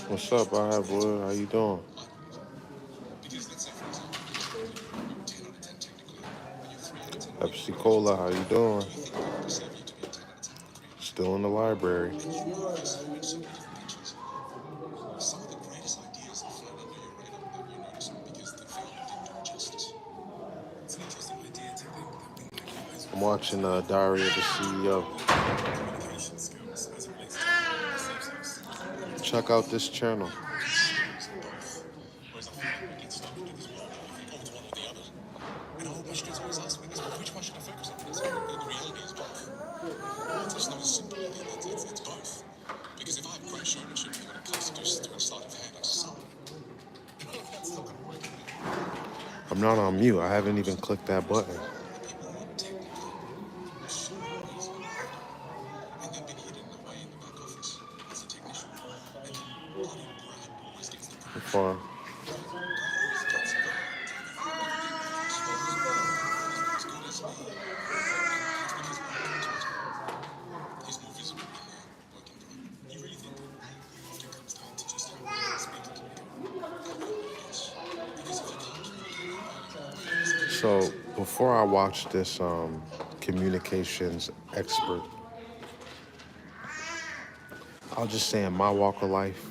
What's up, I have Wood? How you doing? Pepsi Cola, how you doing? Still in the library. I'm watching Diary of the CEO. Check out this channel. I'm not on mute. I haven't even clicked that button. Fun. So before I watch this communications expert, I'll just say in my walk of life,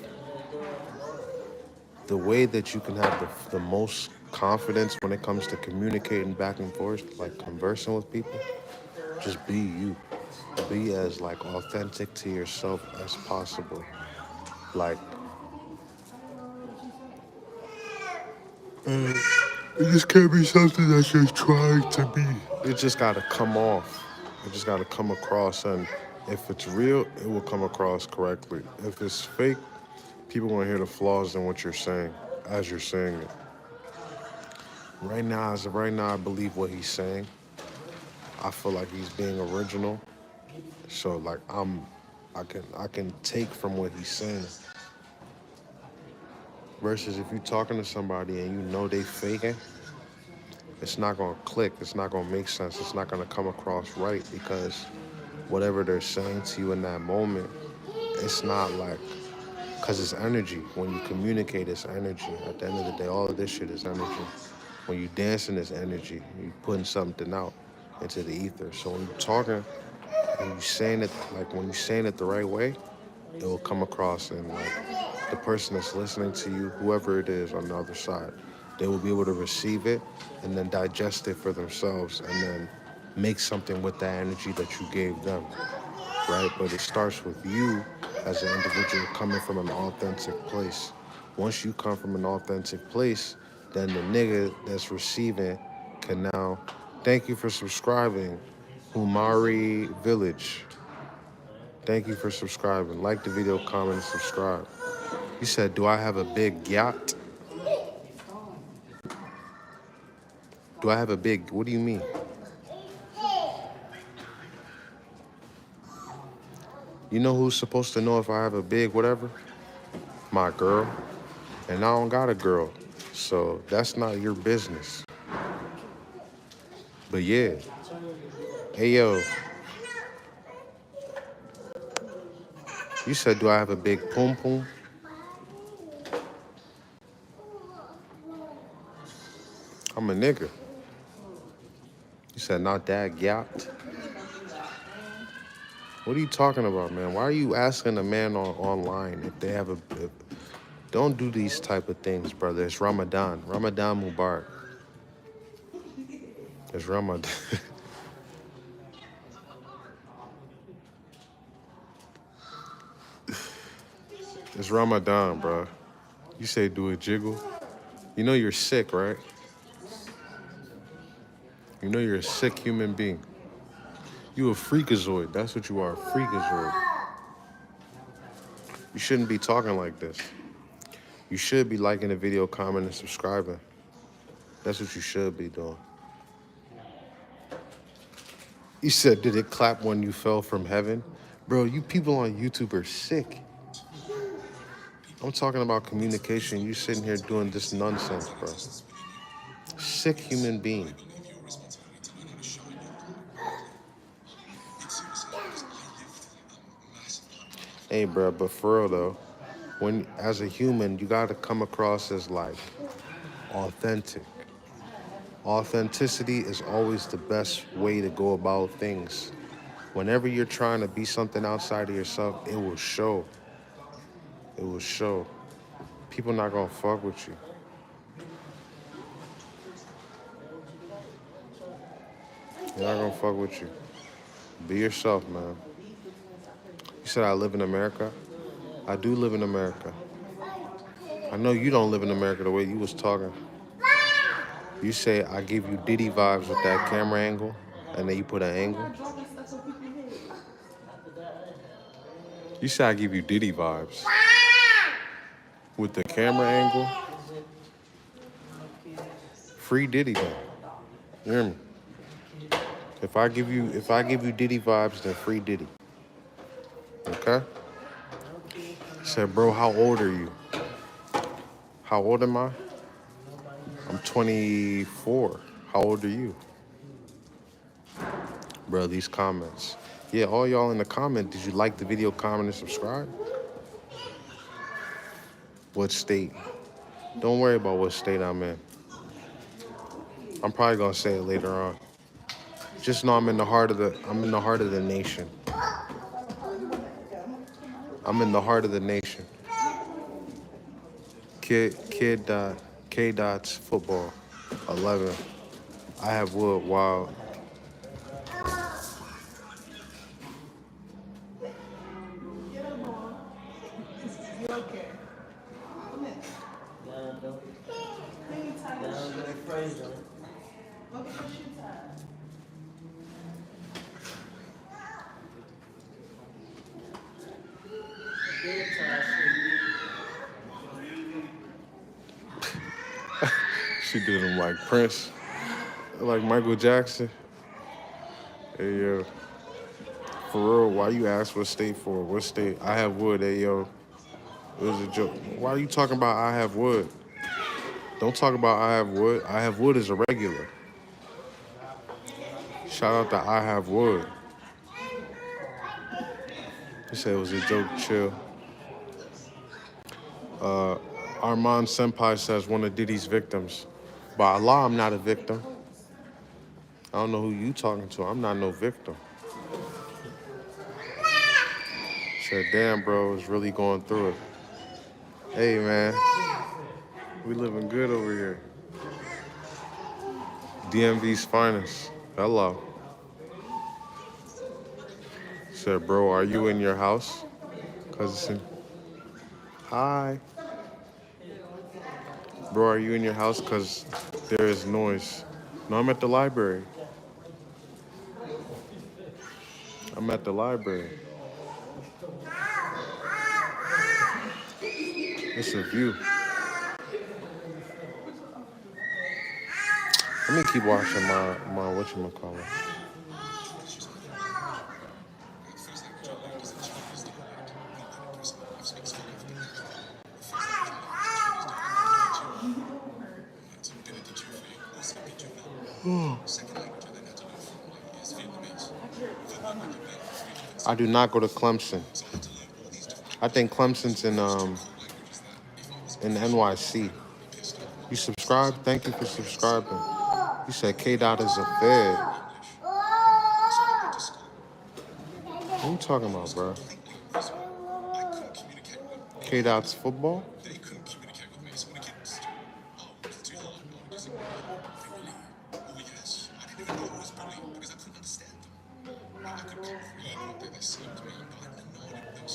the way that you can have the most confidence when it comes to communicating back and forth, like conversing with people, just be you. Be as like authentic to yourself as possible. Like it just can't be something that's just trying to be. It just gotta come off. It just gotta come across, and if it's real, it will come across correctly. If it's fake, people want to hear the flaws in what you're saying as you're saying it. Right now, as of right now, I believe what he's saying. I feel like he's being original. So like I can take from what he's saying. Versus if you're talking to somebody and you know they faking, it's not gonna click. It's not gonna make sense. It's not gonna come across right because whatever they're saying to you in that moment, it's not like, because it's energy. When you communicate, it's energy. At the end of the day, all of this shit is energy. When you dancing, it's energy. You putting something out into the ether. So when you're talking and you saying it, like when you're saying it the right way, it will come across, and like the person that's listening to you, whoever it is on the other side, they will be able to receive it and then digest it for themselves and then make something with that energy that you gave them, right? But it starts with you as an individual coming from an authentic place. Once you come from an authentic place, then the nigga that's receiving can now, thank you for subscribing, Humari Village. Thank you for subscribing. Like the video, comment, and subscribe. You said, do I have a big yacht? Do I have a big, what do you mean? You know who's supposed to know if I have a big whatever? My girl. And I don't got a girl. So that's not your business. But yeah. Hey, yo. You said, do I have a big poom poom? I'm a nigga. You said, not that yacht? What are you talking about, man? Why are you asking a man online if they have a... Don't do these type of things, brother. It's Ramadan. Ramadan Mubarak. It's Ramadan. It's Ramadan, bro. You say do a jiggle. You know you're sick, right? You know you're a sick human being. You a freakazoid. That's what you are, a freakazoid. You shouldn't be talking like this. You should be liking the video, commenting, and subscribing. That's what you should be doing. You said, did it clap when you fell from heaven? Bro, you people on YouTube are sick. I'm talking about communication. You sitting here doing this nonsense, bro. Sick human being. Hey, bro, but for real, though, When as a human, you got to come across as like authentic. Authenticity is always the best way to go about things. Whenever you're trying to be something outside of yourself, it will show. It will show. People not gonna fuck with you. They're not gonna fuck with you. Be yourself, man. You said I live in America. I do live in America. I know you don't live in America the way you was talking. You say I give you Diddy vibes with that camera angle, and then you put an angle. You say I give you Diddy vibes with the camera angle. Free Diddy then. You hear me? If I give you Diddy vibes, then free Diddy. Okay? Said, bro, how old are you? How old am I? I'm 24. How old are you? Bro, these comments. Yeah, all y'all in the comment, did you like the video, comment, and subscribe? What state? Don't worry about what state I'm in. I'm probably gonna say it later on. Just know I'm in the heart of the nation. I'm in the heart of the nation. K dots football 11. I have wood wild. She did him like Prince, like Michael Jackson. Hey yo, for real, why you ask what state for? What state? I have wood. Hey yo, it was a joke. Why are you talking about I have wood? Don't talk about I have wood. I have wood is a regular. Shout out to I have wood. He said it was a joke. Chill. Armand Senpai says one of Diddy's victims. By Allah, I'm not a victim. I don't know who you talking to. I'm not no victim. Said, damn, bro, it's really going through it. Hey, man, we living good over here. DMV's finest. Hello. Said, bro, are you in your house? Cause it's in. Hi. Bro, are you in your house? Cause there is noise. No, I'm at the library. I'm at the library. It's a view. Let me keep watching my whatchamacallit. I do not go to Clemson. I think Clemson's in NYC. You subscribe? Thank you for subscribing. You said K Dot is a fed. What are you talking about, bro? K Dot's football?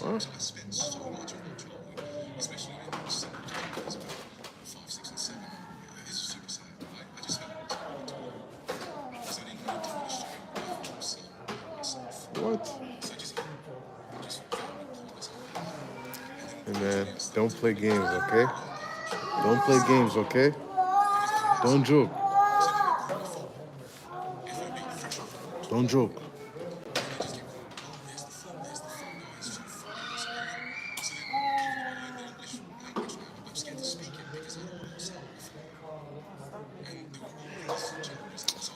Huh? What? Hey man, don't play games, okay? Don't play games, okay? Don't joke. Don't joke.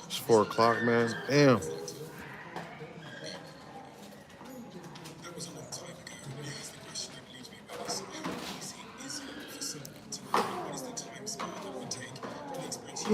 It's 4 o'clock, man. Damn. I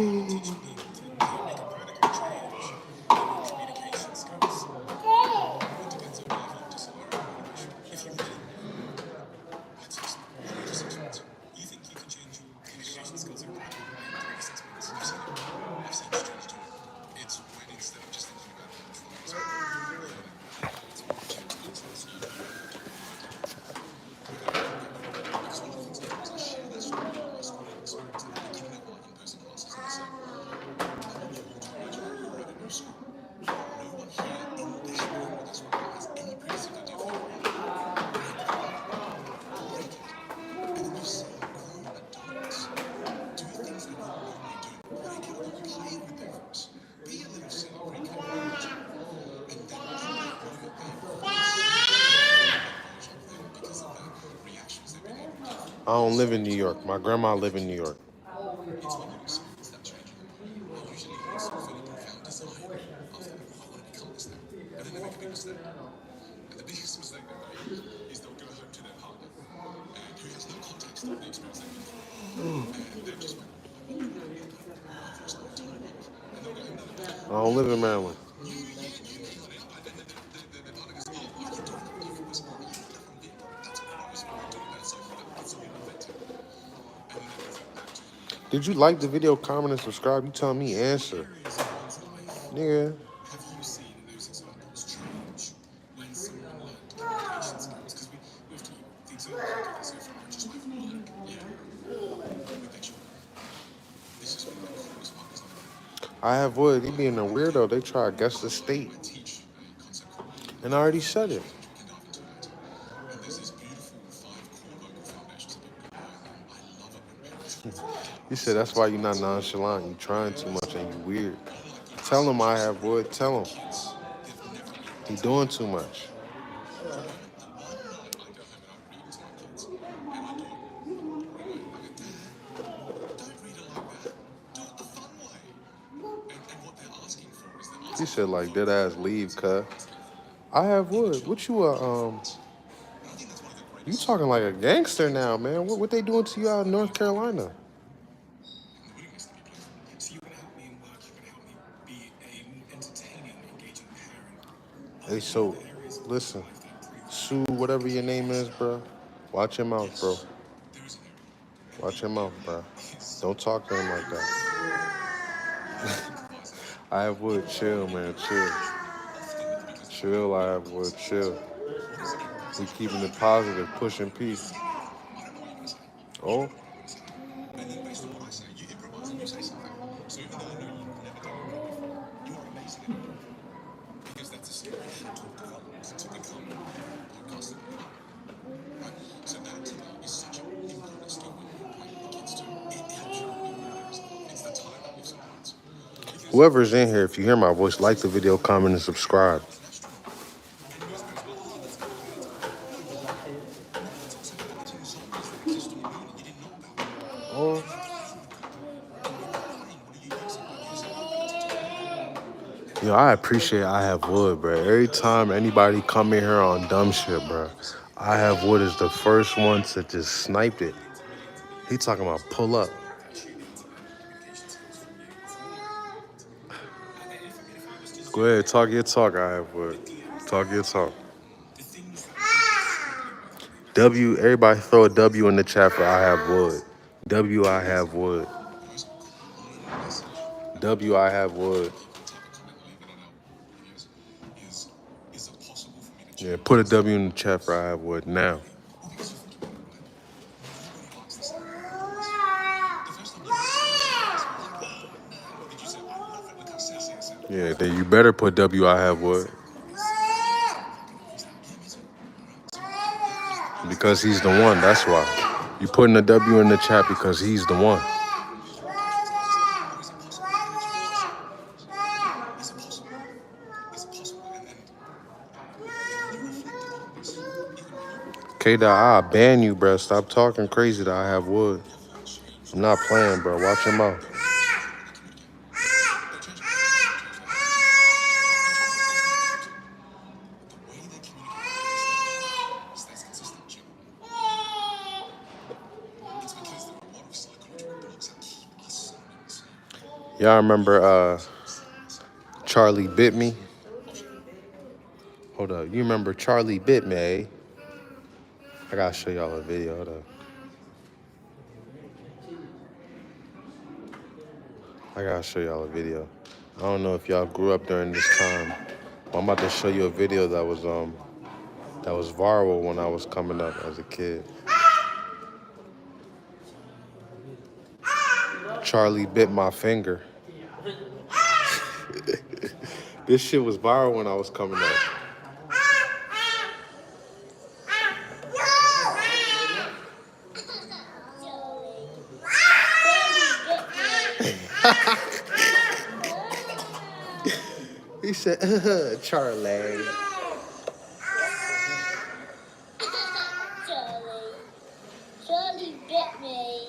don't live in New York. My grandma live in New York. I don't live in Maryland. Did you like the video, comment, and subscribe? You tell me answer. Nigga. I have wood. He being a weirdo. They try to guess the state. And I already said it. He said that's why you're not nonchalant. You trying too much and you weird. Tell him I have wood. Tell him. He doing too much. He said like dead ass leave, cuz. I have wood. What you talking like a gangster now, man. What they doing to you out in North Carolina? Hey, so listen, Sue, whatever your name is, bro. Watch your mouth, bro. Watch your mouth, bro. Don't talk to him like that. I have wood. Chill, man. Chill. Chill, I have wood. Chill. We keeping it positive, pushing peace. Oh. Whoever's in here, if you hear my voice, like the video, comment, and subscribe. Oh. Yo, I appreciate I Have Wood, bro. Every time anybody come in here on dumb shit, bro, I Have Wood is the first one to just snipe it. He talking about pull up. Go ahead, talk your talk, I Have Wood. Talk your talk. W, everybody throw a W in the chat for I Have Wood. W, I Have Wood. W, I Have Wood. Yeah, put a W in the chat for I Have Wood now. Yeah, then you better put W, I Have Wood. Because he's the one, that's why. You putting a W in the chat because he's the one. K-Dot, I ban you, bro. Stop talking crazy that I Have Wood. I'm not playing, bro. Watch your mouth. Y'all remember Charlie Bit Me? Hold up. You remember Charlie Bit Me, eh? I gotta show y'all a video. Hold up. I gotta show y'all a video. I don't know if y'all grew up during this time. But I'm about to show you a video that was viral when I was coming up as a kid. Charlie bit my finger. This shit was viral when I was coming up. He said, Charlie. Charlie bit me.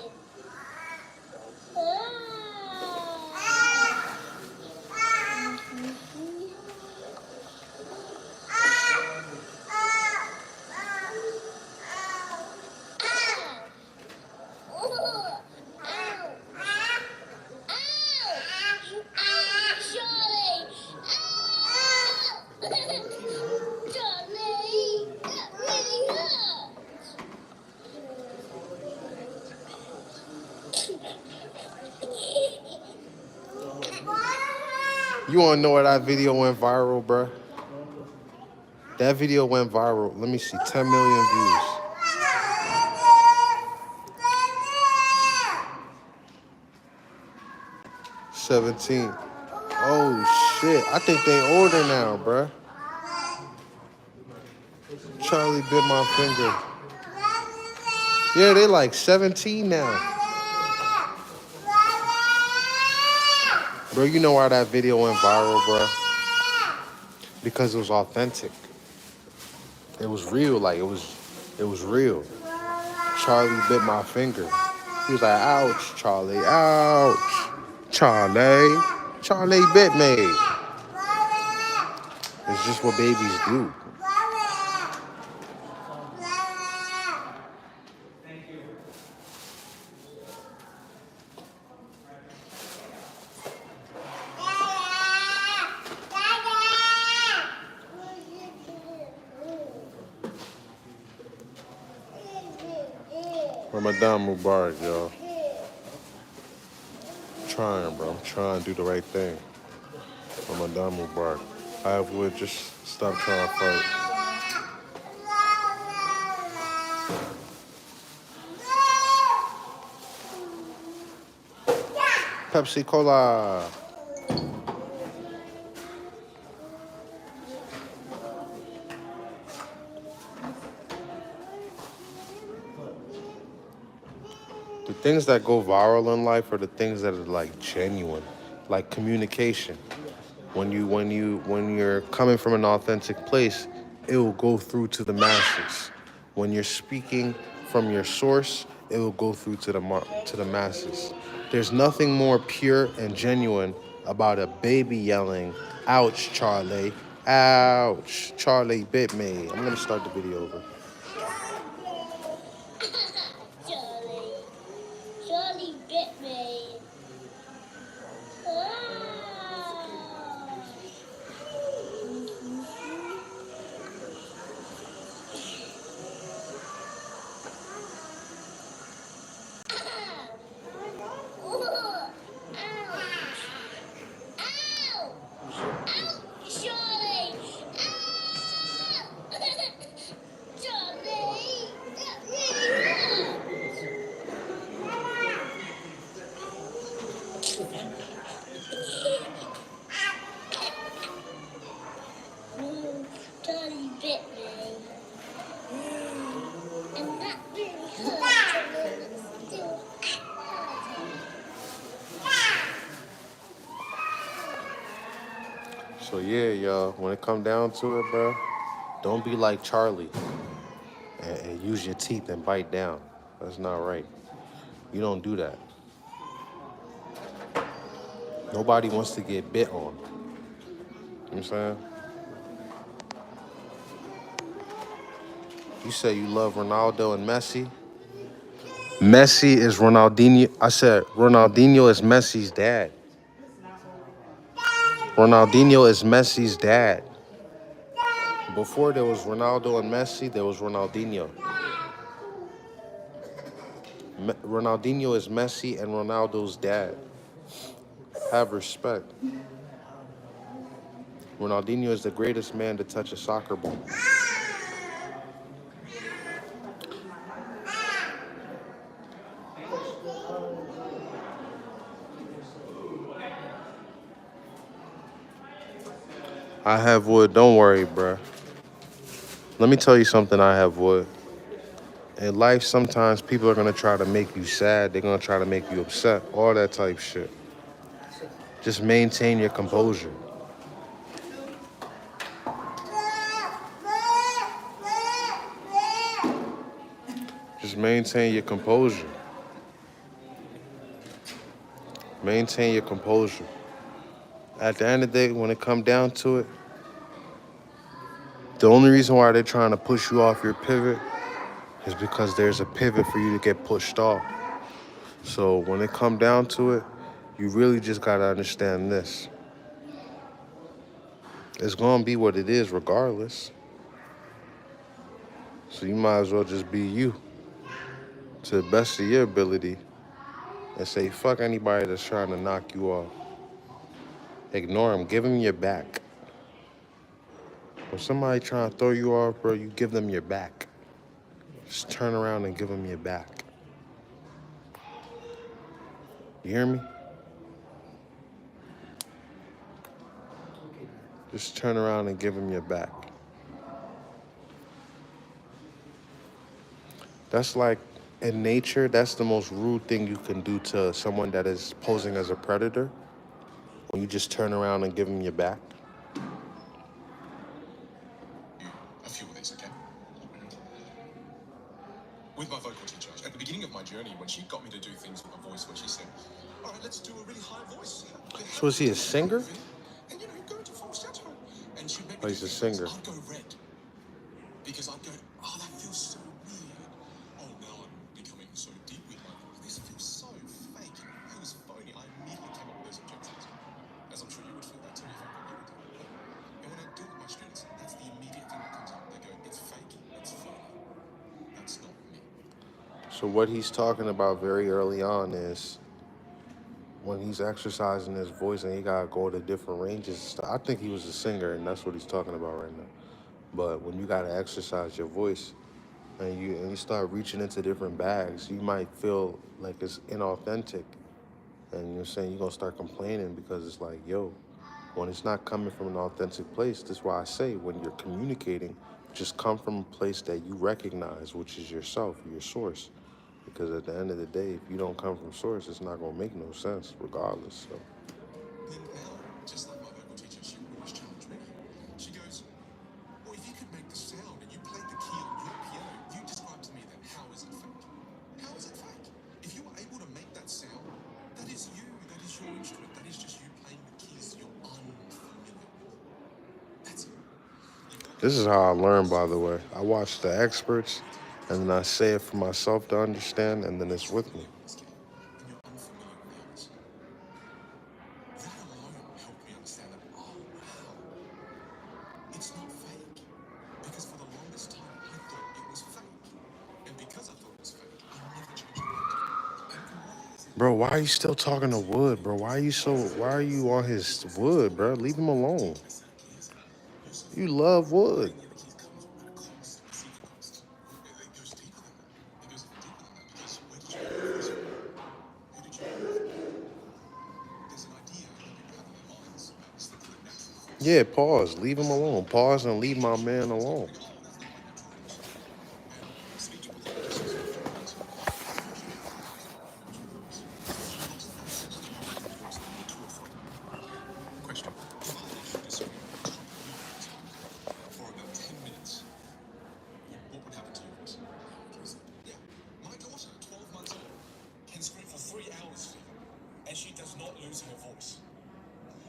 You wanna know where that video went viral, bruh? That video went viral. Let me see, 10 million views. 17. Oh shit, I think they older now, bruh. Charlie bit my finger. Yeah, they like 17 now. Bro, you know why that video went viral, bro? Because it was authentic. It was real, like it was real. Charlie bit my finger. He was like, ouch, Charlie, ouch. Charlie bit me. It's just what babies do. Ramadan Mubarak, y'all. I'm trying, bro. I'm trying to do the right thing. Ramadan Mubarak. I would just stop trying to fight. Pepsi Cola. The things that go viral in life are the things that are like genuine, like communication. When you're coming from an authentic place, it will go through to the masses. When you're speaking from your source, it will go through to the masses. There's nothing more pure and genuine about a baby yelling, "Ouch, Charlie! Ouch! Charlie bit me." I'm gonna start the video over. Charlie bit me. Charlie bit me. And that really hurt. Still So yeah, y'all, when it come down to it, bro, don't be like Charlie and use your teeth and bite down. That's not right. You don't do that. Nobody wants to get bit on. You know what I'm saying? You say you love Ronaldo and Messi. Messi is Ronaldinho. I said Ronaldinho is Messi's dad. Ronaldinho is Messi's dad. Before there was Ronaldo and Messi, there was Ronaldinho. Ronaldinho is Messi and Ronaldo's dad. Have respect. Ronaldinho is the greatest man to touch a soccer ball. I have wood. Don't worry, bruh. Let me tell you something. I have wood. In life, sometimes people are gonna try to make you sad. They're gonna try to make you upset. All that type shit. Just maintain your composure. Just maintain your composure. Maintain your composure. At the end of the day, when it comes down to it, the only reason why they're trying to push you off your pivot is because there's a pivot for you to get pushed off. So when it comes down to it, you really just gotta understand this. It's gonna be what it is regardless. So you might as well just be you to the best of your ability and say, fuck anybody that's trying to knock you off. Ignore them, give them your back. When somebody trying to throw you off, bro, you give them your back. Just turn around and give them your back. You hear me? Just turn around and give them your back. That's like, in nature, that's the most rude thing you can do to someone that is posing as a predator. When you just turn around and give them your back. A few of these, okay? With my vocal teacher, at the beginning of my journey, when she got me to do things with my voice, when she said, all right, let's do a really high voice. So is he a singer? And you know, you go into falsetto. And she made me Oh, he's a singer. I'd go red. Because I'd go, oh, that feels so weird. Oh, now I'm becoming so deep with my voice. This feels so fake. It feels phony. I immediately came up with those objections. As I'm sure you would feel that too if I got you to do it. And when I do it with my students, that's the immediate thing that comes up. They go, it's fake, it's phony. That's not me. So what he's talking about very early on is when he's exercising his voice and he gotta go to different ranges. I think he was a singer and that's what he's talking about right now. But when you gotta exercise your voice and you start reaching into different bags, you might feel like it's inauthentic. And you're saying you're gonna start complaining because it's like, yo, when it's not coming from an authentic place, that's why I say when you're communicating, just come from a place that you recognize, which is yourself, your source. Because at the end of the day, if you don't come from source, it's not gonna make no sense regardless. So Then now, just like my vocal teacher, she would always challenge me. She goes, well, if you could make the sound and you played the key on your piano, you describe to me then how is it fake? How is it fake? If you were able to make that sound, that is you, that is your instrument, that is just you playing the keys you're unfamiliar with. That's it. this is how I learn, by the way. I watch the experts and then I say it for myself to understand and then it's with me. This game, and you're unfamiliar with the others. That alone helped me understand that, oh wow, it's not fake. Because for the longest time, I thought it was fake. And because I thought it was fake, I never changed my mind. Bro, why are you still talking to Wood, bro? Why are you on his Wood, bro? Leave him alone. You love Wood. The keys comes at a cost, a secret cost. It goes deeper than that. It goes even deeper than that because where did you go for this? Who did you go for? There's an idea that people have in their minds about this thing called a natural force. Yeah, pause. Leave him alone. Pause and leave my man alone. Oh, that's not my natural force. And speech pathologists use it for reason. Usually that is not your natural voice. You lost access to your natural voice and you're too afraid. Question. If I asked you to scream at the top of your lungs for about 10 minutes, what would happen to your voice? Yeah. My daughter, 12 months old, can scream for 3 hours, and she does not lose her voice.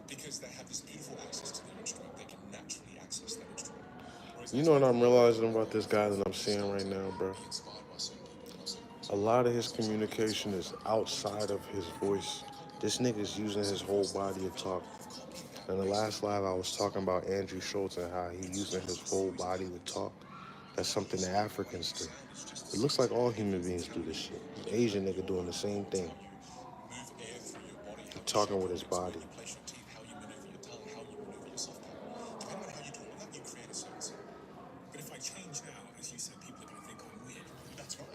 Because they have this beautiful access to their instrument. They can naturally access that instrument. You know what I'm realizing about this guy that I'm seeing right now, bro? Be inspired by certain people, not certain A lot of his communication is outside of his voice. This nigga's using his whole body to talk. In the last live, I was talking about Andrew Schultz and how he using his whole body to talk. That's something the Africans do. It looks like all human beings do this shit. An Asian nigga doing the same thing. Move air through your body, how you Talking shape with your his lips, where body. you place your teeth, how you maneuver your tongue, how you maneuver your soft palate. Depending on how you do all of that, you create a certain sound. But if I change now, as you said, people are going to think I'm weird. That's right.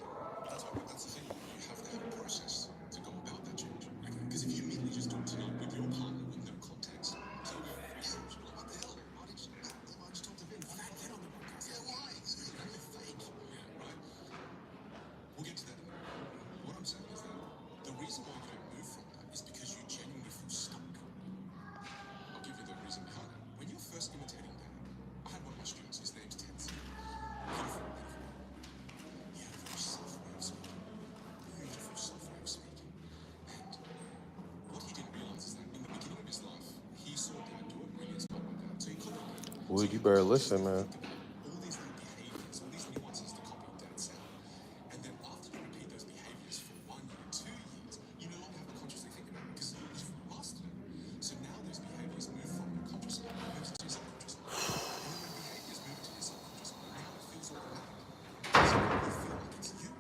That's right. But that's the thing. You have to have a process to go about that change. Okay. Because if you immediately just do it tonight with your partner with no context, so you go, what the hell? I just talked to Vin. Why did Vin on the podcast? Yeah, why? You're fake. Yeah, right. We'll get to that in a minute. What I'm saying is that the reason why you don't move from that is because you genuinely feel stuck. I'll give you the reason behind it. When you're first imitating Dan, I had one of my students, his name's Tenzin. Beautiful, beautiful guy. He had a very soft way of speaking. Beautiful, soft way of speaking. And what he didn't realize is that in the beginning of his life, he saw Dad do it, really inspired by Dad. So he copied Dad. So Would you you better listen, consciously man? think about all these little behaviors, all these nuances to copy Dad's sound. And then after you repeat those behaviors for 1 year, 2 years, you no longer have to consciously think about it because you've mastered it. So now those behaviors move from your conscious mind into your subconscious mind. And then when behaviors move into your subconscious mind, now it feels automatic. So now you feel like it's you.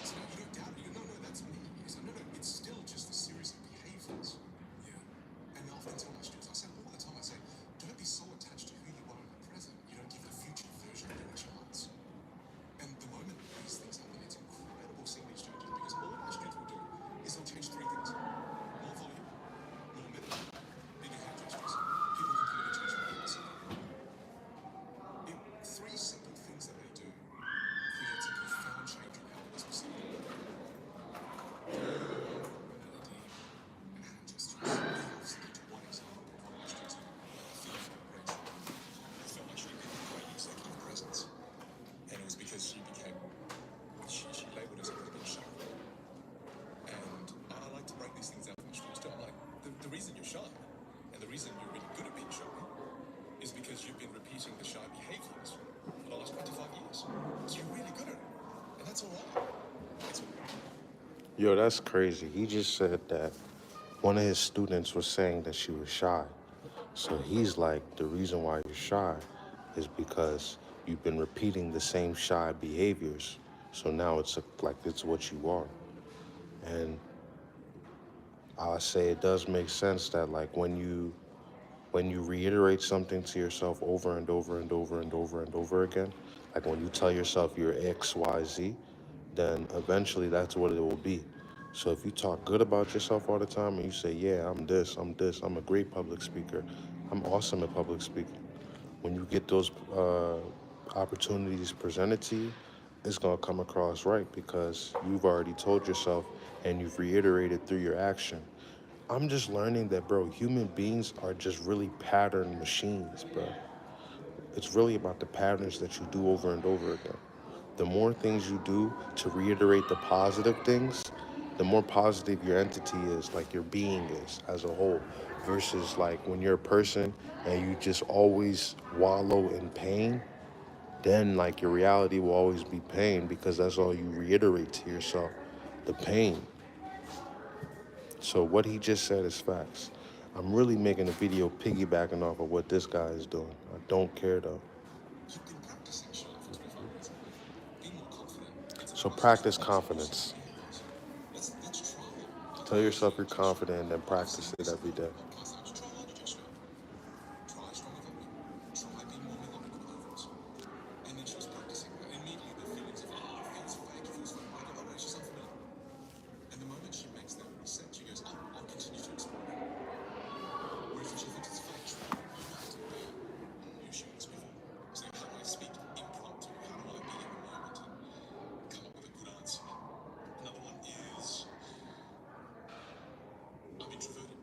So now you don't doubt it. You go, no, that's me. It's like, no, it's still just a series of behaviors. Yeah. And I often tell my students, I say all the time, I say, don't be so attached to who you are in the present. You don't give the future version of you a chance. And the moment these things happen, it's incredible seeing these changes because all my students will do is they'll change 3 things. More volume, more melody, bigger hand gestures. People completely change their purpose. In 3 simple things that they do creates a profound change in how others perceive them. Melody and hand gestures. I'll just give you one example of one of my students who like a field vibration. It felt like she didn't have a great executive presence. And it was because she became she labeled as a pretty bit shy. And I like to break these things down for my students too. I'm like, the reason you're shy and the reason you're really good at being shy is because you've been repeating the shy behaviors for the last 25 years. So you're really good at it. And that's all right. It's all right. Yo, that's crazy. He just said that one of his students was saying that she was shy. So he's like, the reason why you're shy is because you've been repeating the same shy behaviors. So now like it's what you are. And I say it does make sense that like when you reiterate something to yourself over and over and over and over and over again, like when you tell yourself you're X, Y, Z, then eventually that's what it will be. So if you talk good about yourself all the time and you say, yeah, I'm this, I'm a great public speaker, I'm awesome at public speaking. When you get those opportunities presented to you, it's gonna come across right because you've already told yourself and you've reiterated through your action. I'm just learning that, bro, human beings are just really pattern machines, bro. It's really about the patterns that you do over and over again. The more things you do to reiterate the positive things, the more positive your entity is, like your being is as a whole, versus like when you're a person and you just always wallow in pain, then like your reality will always be pain because that's all you reiterate to yourself, the pain. So what he just said is facts. I'm really making a video piggybacking off of what this guy is doing. I don't care though. You've been practicing shy for 25 years. Be more confident. It's a So process. practice confidence. Let's try it. I'll Tell try yourself you're harder gesture. confident and then I've seen practice it every recently on day. the podcast, just try harder gesture. Try stronger volume. Try being more melodic with your voice. And then she was practicing that. And immediately the feelings of, it feels fake, it feels fake. I go, oh no, it's just unfamiliar. And the moment she makes that reset, she goes, oh, I'll continue to explore that. Whereas if she thinks it's fake, she'll go, you have to learn new shows with her. So how do I speak impromptu? How do I be in the moment and come up with a good answer? Another one is, I'm introverted.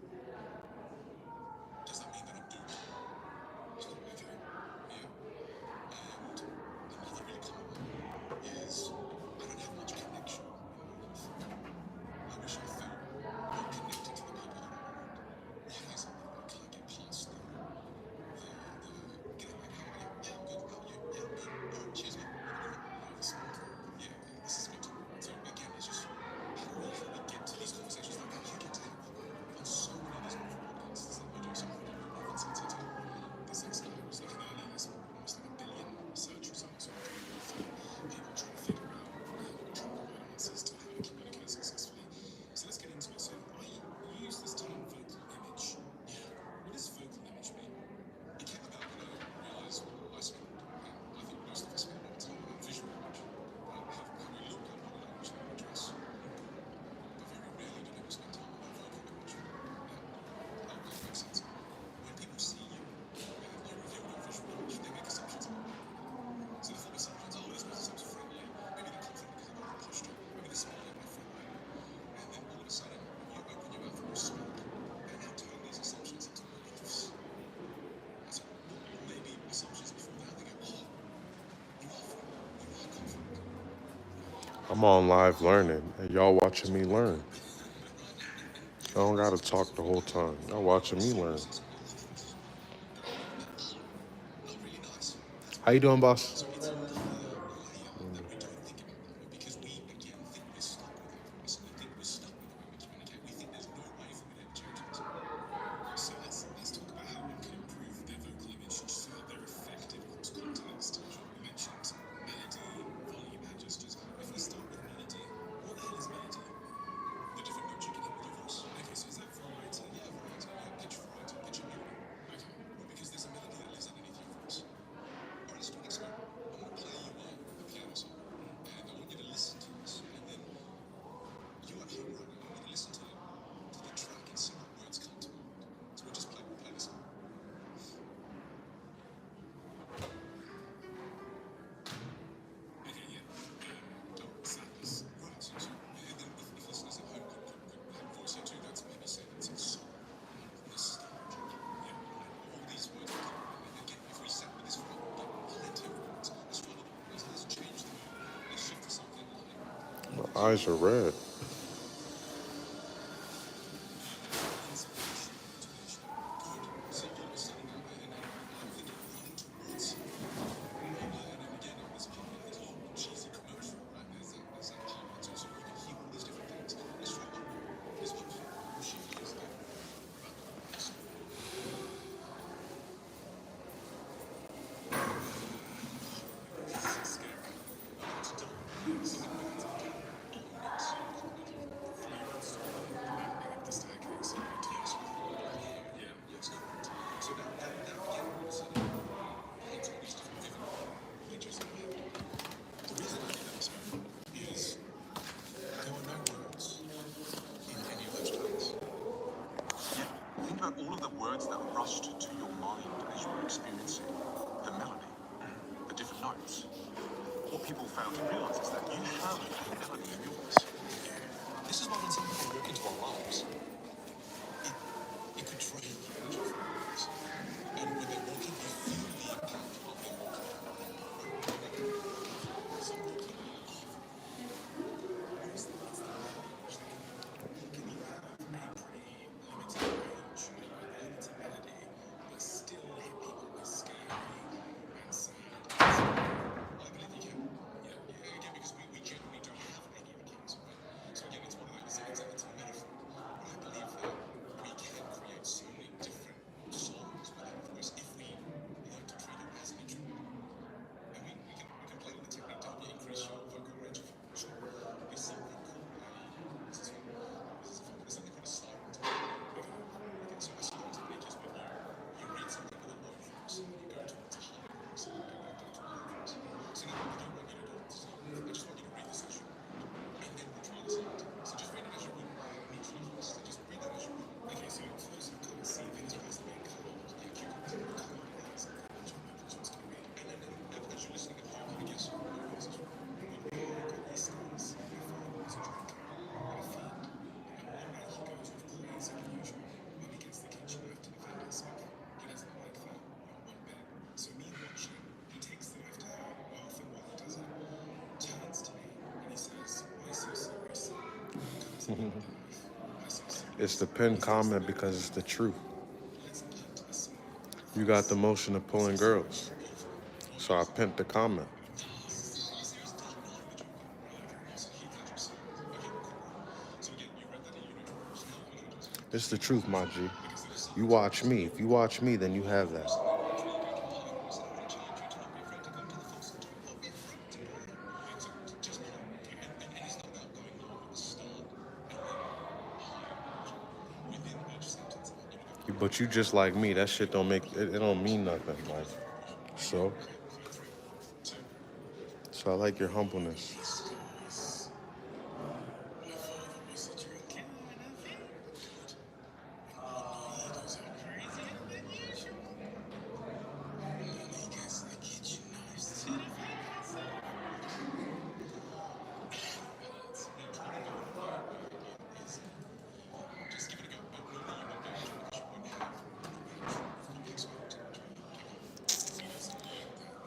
I'm on live learning, and y'all watching me learn. I don't gotta talk the whole time. Y'all watching me learn. Not really nice. How you doing, boss? So it's a layer that we don't think about, because we again think we're stuck with our voice. We think we're stuck with the way we communicate. We think there's no way for me to ever change this. So let's talk about how one can improve their vocal image so that they're effective across context. We mentioned melody, volume, hand gestures. If we start with melody, what the hell is melody? The different notes you can hit with your voice. Okay, so is that variety? Yeah, variety. Yeah, pitch variety, pitch ability. Okay, well, because there's a melody that lives underneath your voice. All right, let's do an experiment. I'm going to play you a piano song, and I want you to listen to this, and then you at home right now, I want you to listen to the track and see what words come to mind. So we'll play this song. Okay, yeah. Sadness. Right. And then if listeners at home could voice it too, that's maybe say that's sorrow, nostalgia. Yeah, right. All these words will come. And again, if we sat with this for a while, we'll get plenty of words. Let's try another one. Let's change the mood. Let's shift to something like My eyes are red. inspiration, motivation. Good. So you're sitting down there and I'm thinking run towards something. And then again, in this part, there's a whole cheesy commercial, right? There's that part. So you can hear all these different things. Let's try one more. This one here. We'll shift gears again. Listen. This is scary. It's done. Singing birds are done. Own it. Call it. The 3-year-old story. Landing up the staircase. Tears fall. Yeah, yes, correct. So now again, all of a sudden, it's all these different vivid pictures in my head. The reason I did that experiment is there were no words in any of those plays. Yet, think about all of the words that rushed to your mind as you were experiencing the melody, the different notes. What people fail to realize is that you have a melody in your voice. This is why when some people walk into our lives, it could drain you into your voice. And when they're walking, you feel the impact of them walking. Some walking off. It's the melody which they can you have a pretty limited range, limited melody, but still hit people with scary and sad. I believe you can. Yeah, again, because we generally don't have any of the keys, right? So again, it's one of those, it's a metaphor. But I believe that we can create so many different songs with our voice if we learn to treat it as an instrument. And we can play with the technique to help you increase your vocal range if you want. Sure. There's something called what's this one? There's something called a siren technique. Okay, so a siren technique is when you read something with a low voice and you go towards a high voice and you go to a high voice. So now what I don't want you to do is I just want you to read this as you would. And then we'll try this out. So just read it as you would. Neutral voice. So just read that as you would. Okay, so for those who can't see things past the main colour, yeah, cucumbers and colour lines and what your voice wants to read. And then as you're listening at home, I guess your voice is this is my father was a drinker and a fiend. And one night he goes with crazy unusual when he gets the kitchen knife to defend himself. He doesn't like that, not one bit. So me watching, he takes the knife to her, laughing while he does it, turns to me and he says, "Why so serious?" Comes in with the knife. "Why so serious?" It's the pinned comment because it's the truth. Let's cut to the scene. You got the motion of pulling girls. So I pinned the comment. It's the truth, my G. You watch me. If you watch me, then you have that. But you just like me. That shit don't make it don't mean nothing. Like so. So I like your humbleness.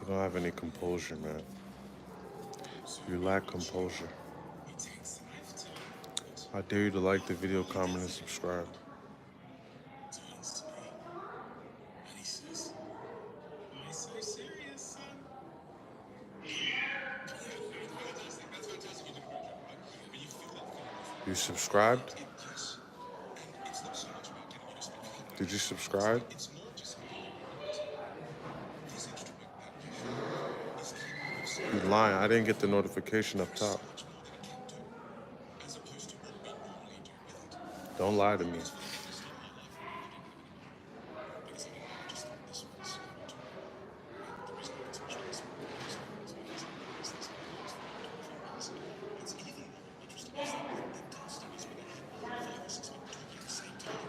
You don't have any composure, man. You lack composure. I dare you to like the video, comment, and subscribe. So he looks to me and he says, "Why so serious, son?" Yeah, fantastic. That's fantastic. You did a great job, right? But you feel that feeling. You subscribed? Yes. And it's not so much about getting you to spend a couple of Did you hours. subscribe? It's more just about his instrument application is capable of You something lying. I didn't get the notification up so top. much more than it can do, as opposed to what we normally do with it. Don't lie to me. It's funny because I started my life when I didn't have any money. Because I just thought this was how to do it. And the reason I got so much money so quickly is because I was this guy who was for 24 months. What's even more interesting is that they've done studies where they had 5 or 6 people talking at the same time.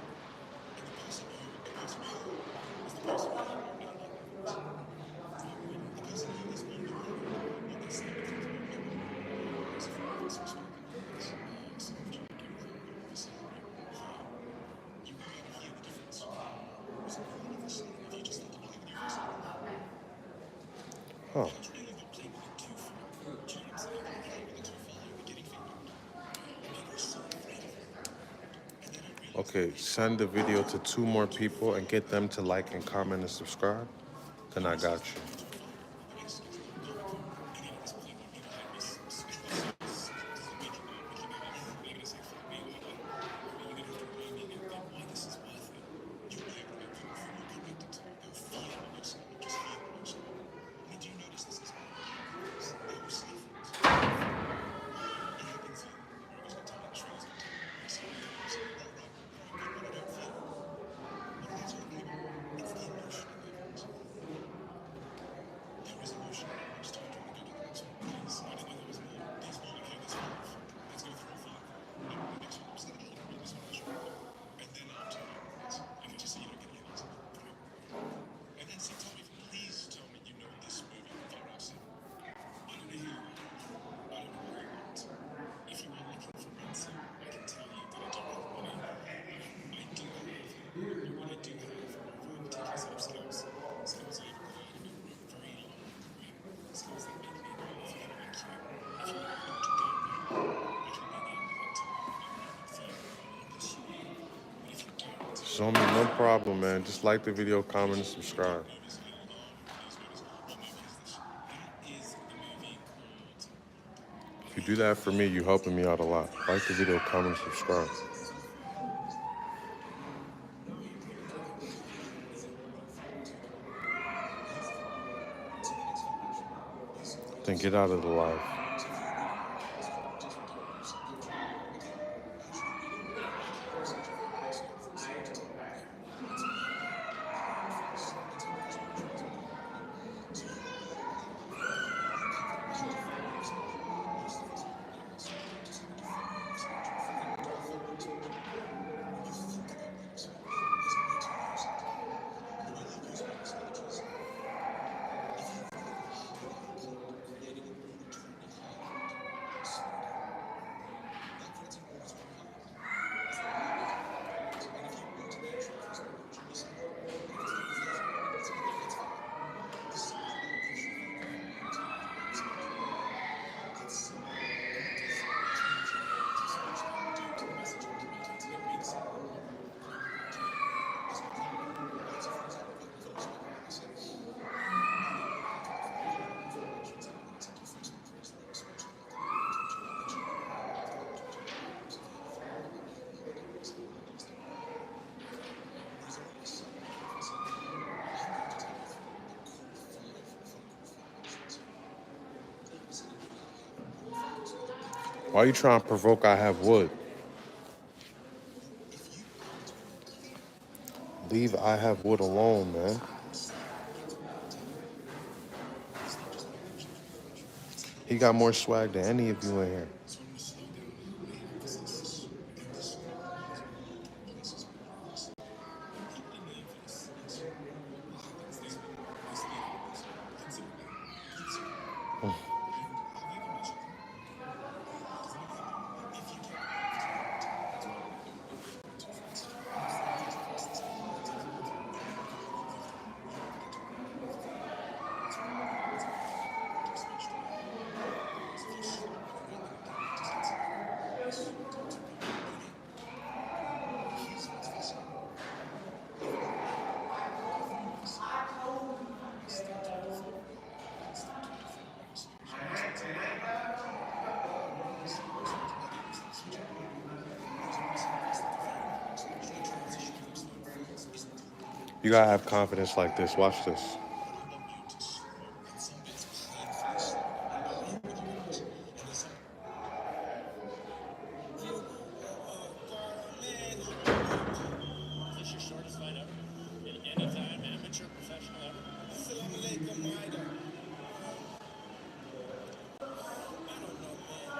And the person who is the person who had more money than the person who is on the road, what they say with them is from a perspective that's self-check everything, obviously, right? You can hear the difference. So all of a sudden, if you just start to play with your voice, Huh. it's really not playing with it too far. Do you know what I'm saying? If you're playing with it too far, you'll be getting fingered. And I was so afraid of it. And then I realized Okay, send the video to 2 more people and get them to like and comment and subscribe. Then I got you. There is emotion. It's time to go to the next one, please. I didn't know there was more. There's more. Okay, there's 5. Let's go through 5. No, the next one. I'm just gonna read this one. And then I'll tell you what it is. Okay, just so you don't get any answer. And then so tell me, please tell me you know this movie without I've seen it. I don't know who you are. I don't know where you are. If you are looking for ransom, I can tell you that I don't have money. I do have, but what I do have are taking some skills. Skills I've acquired over a very long career. Skills that make me a great fan of IQ. If you are not to doubt me, I can lay down that for you unless you are. But if you don't, Zombie, no problem, man. Just like the video, comment, and subscribe. movies I love these movies. What movie is this? That is the movie called If you do that for me, you helping me out a lot. Like the video, comment, and subscribe. Then get out of the live. Why you trying to provoke I have wood? Leave I have wood alone, man. He got more swag than any of you in here. So I'm going to slow down the emphasis in this song as we go to places more or less. People are nervous, and so what happens is they speed up this. Consider that. Consider that. And have you ever measured them? Does anybody know? If you get that's what I'm going to do. Too fast. Too fast. This one. Just make sure. If you're slow, then again, just let's say. You gotta have confidence like this. Watch this. but I want you to slow, and some bits painfully slow. And I'll hit when you relax. And then some. Is this your shortest fight ever? In any time, amateur, professional ever? Assalamu alaikum, Maida. I don't know, man.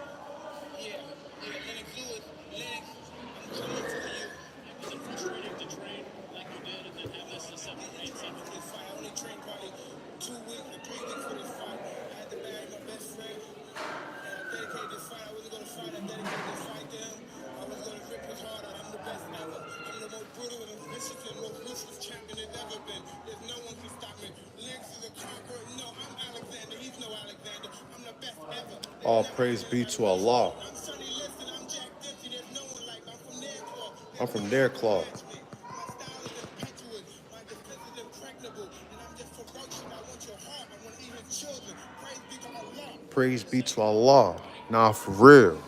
Yeah, Lennox Lewis. Lennox, I'm coming for you. It wasn't frustrating to train like you did and then have this to separate. This fight, I only trained probably 2 weeks or 3 weeks for this fight. I had to bury my best friend. And I dedicated this fight. I wasn't going to fight. I dedicated this fight to him. I was going to rip his heart out. I'm the best ever. I'm the most brutal and vicious and most ruthless champion there's ever been. There's no one can stop me. Lennox is a conqueror. No, I'm Alexander. He's no Alexander. I'm the best ever. All praise be to Allah. I'm Sonny Liston. I'm Jack Dempsey. There's no one like me. I'm from their club. I'm from their club. My style is impetuous. My defense is impregnable. And I'm just ferocious. I want your heart. I want to eat your children. Praise be to Allah. Praise be to Allah. Nah, for real.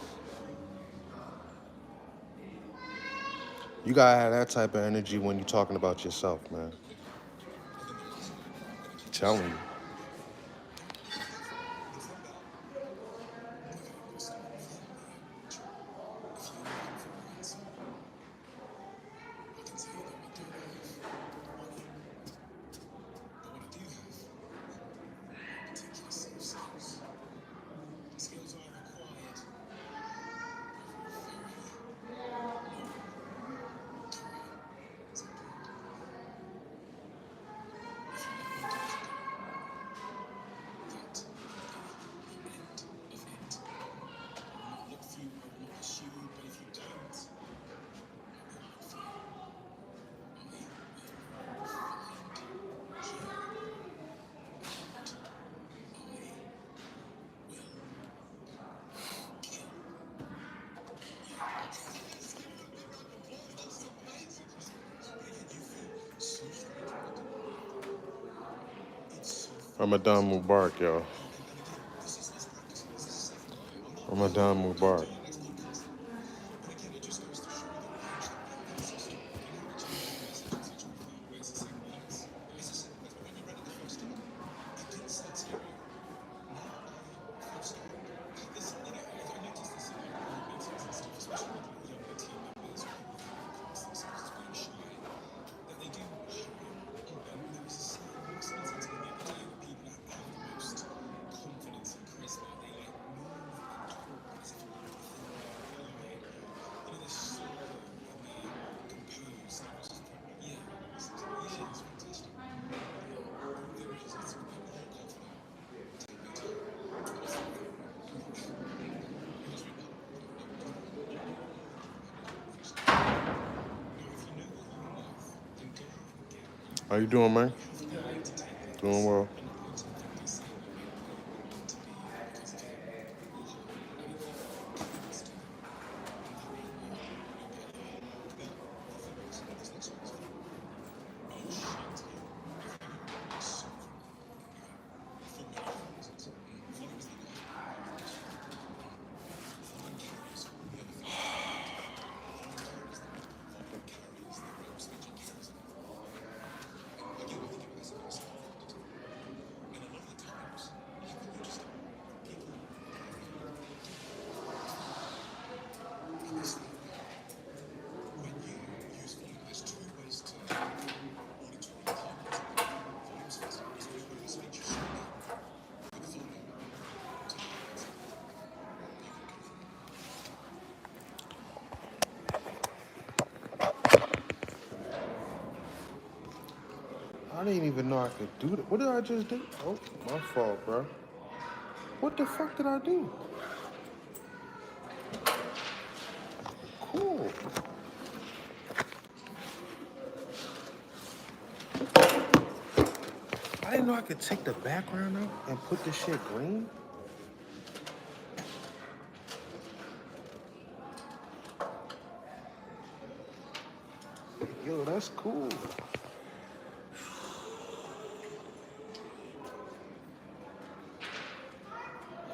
You gotta have that type of energy when you're talking about yourself, man. I'm telling you. Ramadan Mubarak, y'all. Ramadan Mubarak. How you doing, man? Doing well. I didn't even know I could do that. What did I just do? Oh, my fault, bro. What the fuck did I do? Cool. I didn't know I could take the background out and put this shit green. Yo, that's cool.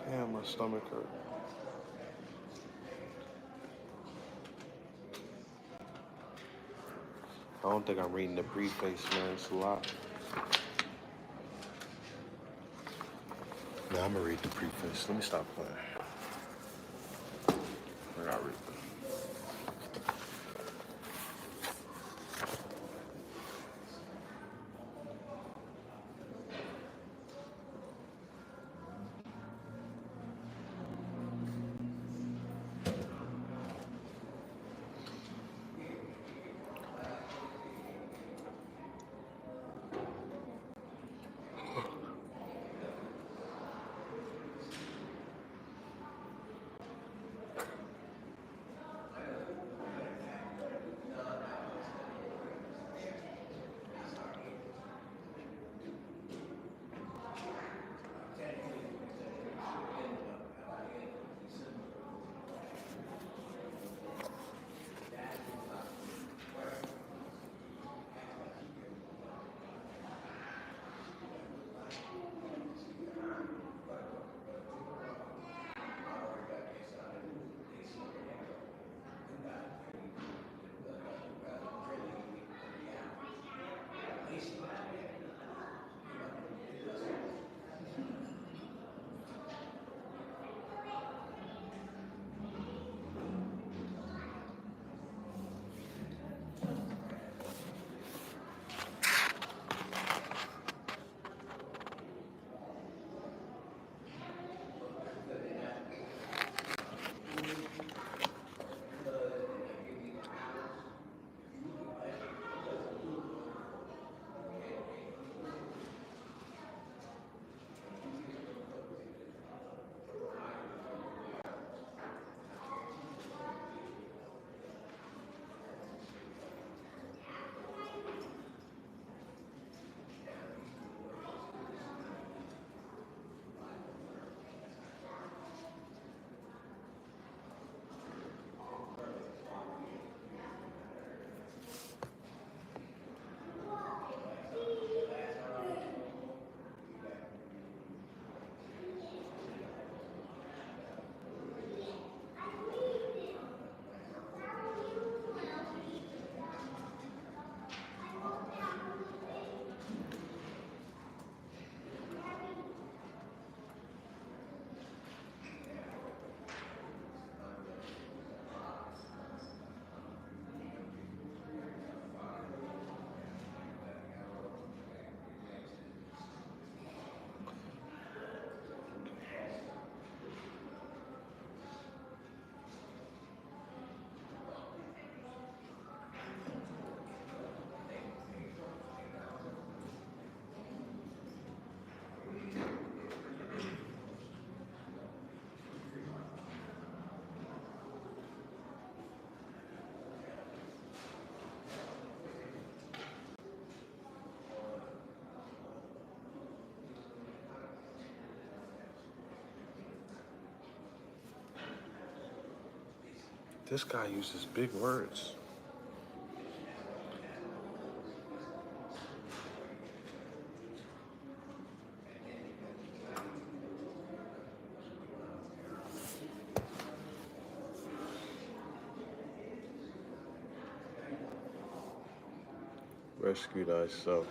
Damn, my stomach hurt. I don't think I'm reading the preface, man. It's a lot. Nah, I'm gonna read the preface. Let me stop playing. I gotta read this. This guy uses big words. Rescue thyself.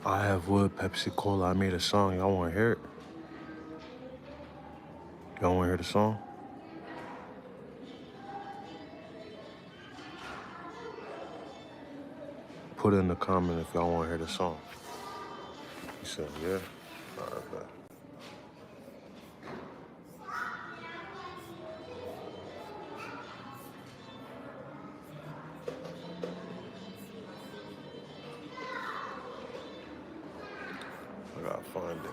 I have wood, Pepsi Cola. I made a song. Y'all want to hear it? Y'all want to hear the song? Put it in the comment if y'all want to hear the song. He said, yeah. All right, bet. I gotta find it.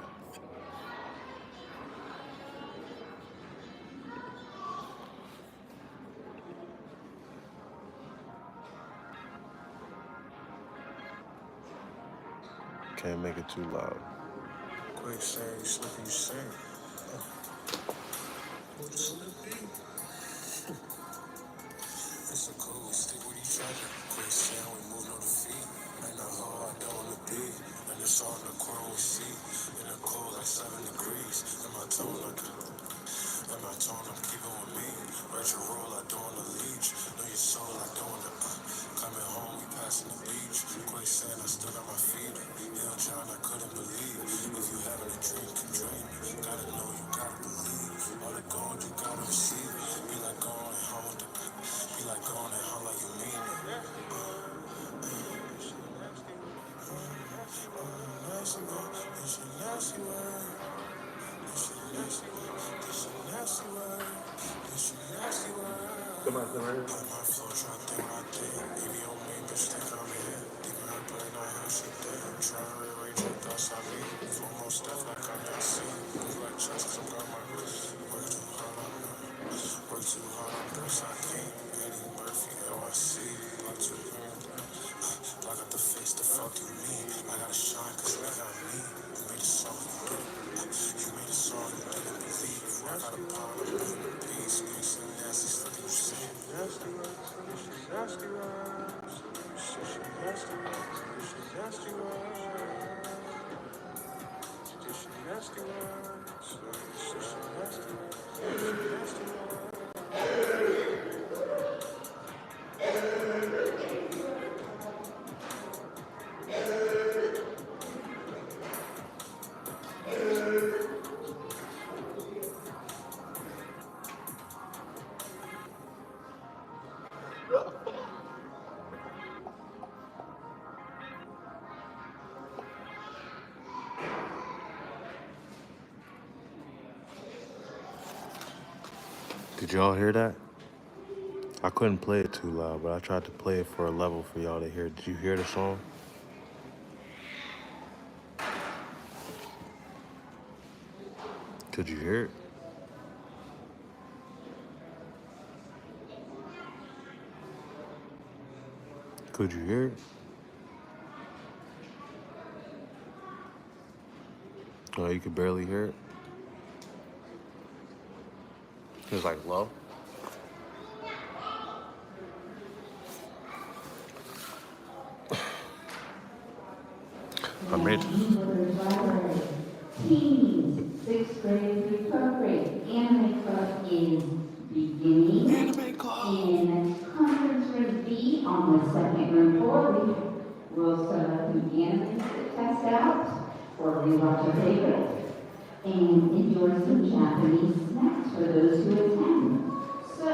Can't make it too loud. Quick say, slip you sing. What is it? It's a cool stick with each other. Quick sound, we move on the feet. And the hard, don't wanna be. And it's all in the corner we see. In the cold, like 7 degrees. And my tone, I'm keeping with me. Write your role, I don't wanna leech. Know your soul, I don't wanna. Coming home, we passing the beach. Quick sand, I stood on my feet. Hill John, I couldn't believe. If you having a dream, can dream. Gotta know, you gotta believe. All the gold, you gotta receive. Be like going home. Be like going home like you mean it. Nasty word. It's a nasty word. It's a nasty word. It's a nasty word. It's a nasty word. My flow try to think what I think. Baby on me, bitch, think I'm here. Deep in her brain, I hear she think. Try to rearrange her thoughts on me. Flow more stuff like I'm not seen. Move like chess, cause I'm got my work too hard on me. Work too hard on this, I can't. Eddie Murphy, LIC. Block too long. Block out the face, the fuck you mean? I gotta shine, cause they got me. You made a song, you didn't. You made a song, you didn't believe. I got a pound, I'm in the peace. Peace and nasty stuff you say. Nasty words, nasty words, nasty words, nasty words, nasty words, nasty words. Did y'all hear that? I couldn't play it too loud, but I tried to play it for a level for y'all to hear. Did you hear the song? Could you hear it? Could you hear it? Oh, you could barely hear it? It was like low? I made Teens, 6th grade through 12th grade. Anime Club is beginning. Anime Club! In conference room B on the second room floor, we will set up the animes to test out or rewatch a favorite and enjoy some Japanese snacks for those who attend. So,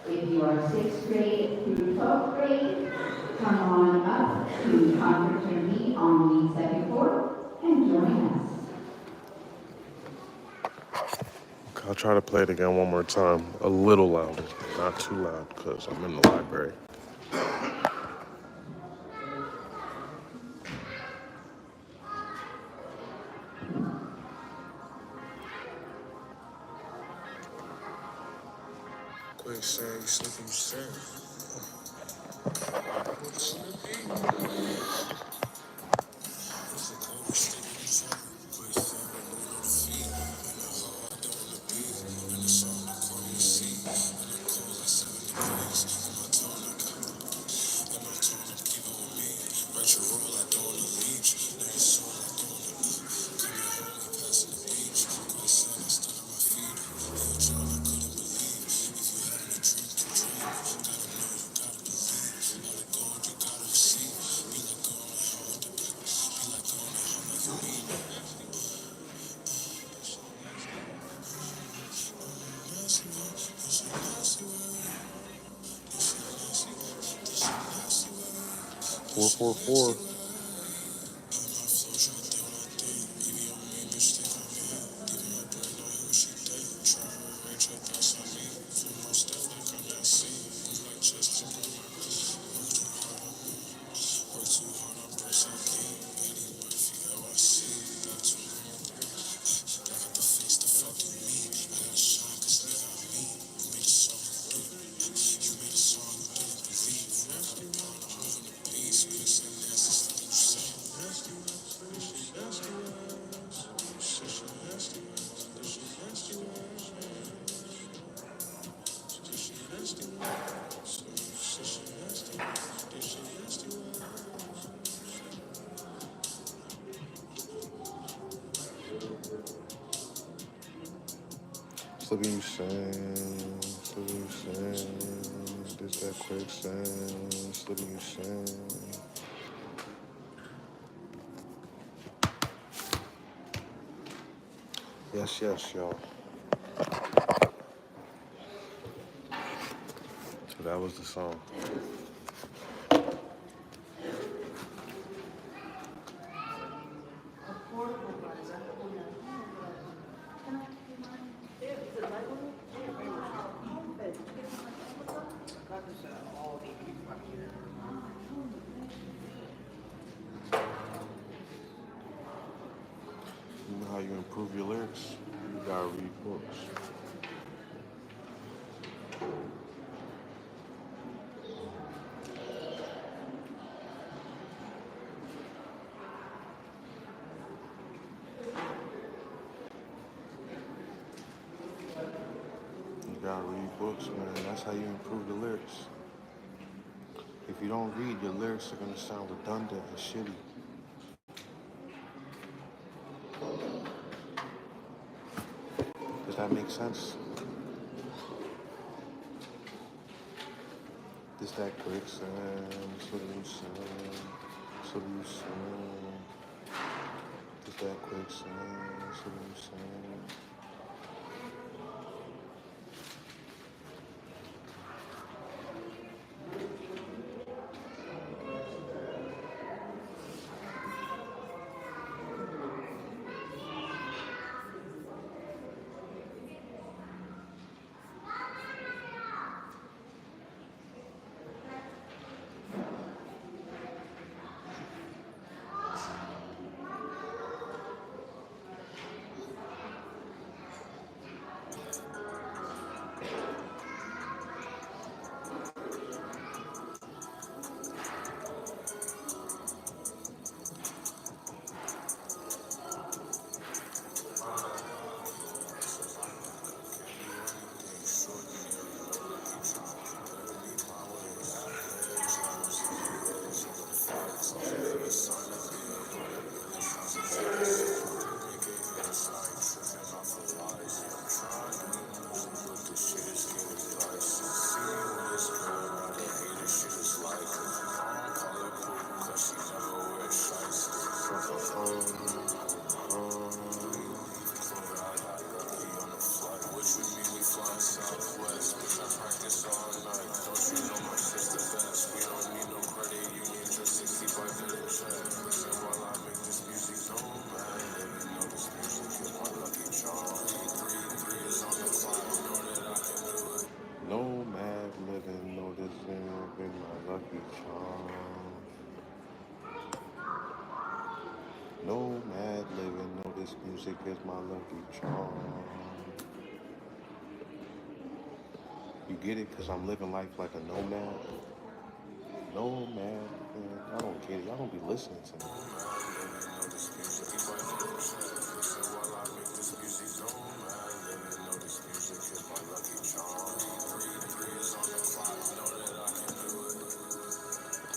if you are 6th grade through 12th grade, come on up to conference room B on the second floor and join us. I'll try to play it again one more time. A little louder, not too loud, because I'm in the library. Quick say, slip you sing. What is it? It's a cold stick with each other. Quick say, we move on the feet. And the hard, I don't wanna be. And the song, the corner we see. And the cold, like 7 degrees. And my tone, I'm keeping with me. Write your role, I don't wanna leech. Know your soul, I don't wanna. Coming home, we passing the beach. Quick say, I stood on my feet. Hill John, I couldn't believe. If you having a dream, can dream. Gotta know, you gotta believe. All the gold, you gotta receive. 444. Slipping you sand, slipping you sand. This that quicksand, slipping you sand. Yes, yes, y'all. So that was the song. You know how you improve your lyrics? You gotta read books. You gotta read books, man. That's how you improve the lyrics. If you don't read, your lyrics are gonna sound redundant and shitty. Does that make sense? This that quicksand, solution, solution. This that quicksand, solution. No mad living, no this ain't been my lucky charm. No mad living, no this music is my lucky charm. You get it? Cause I'm living life like a nomad. Nomad, man. I don't get it. Y'all don't be listening to me.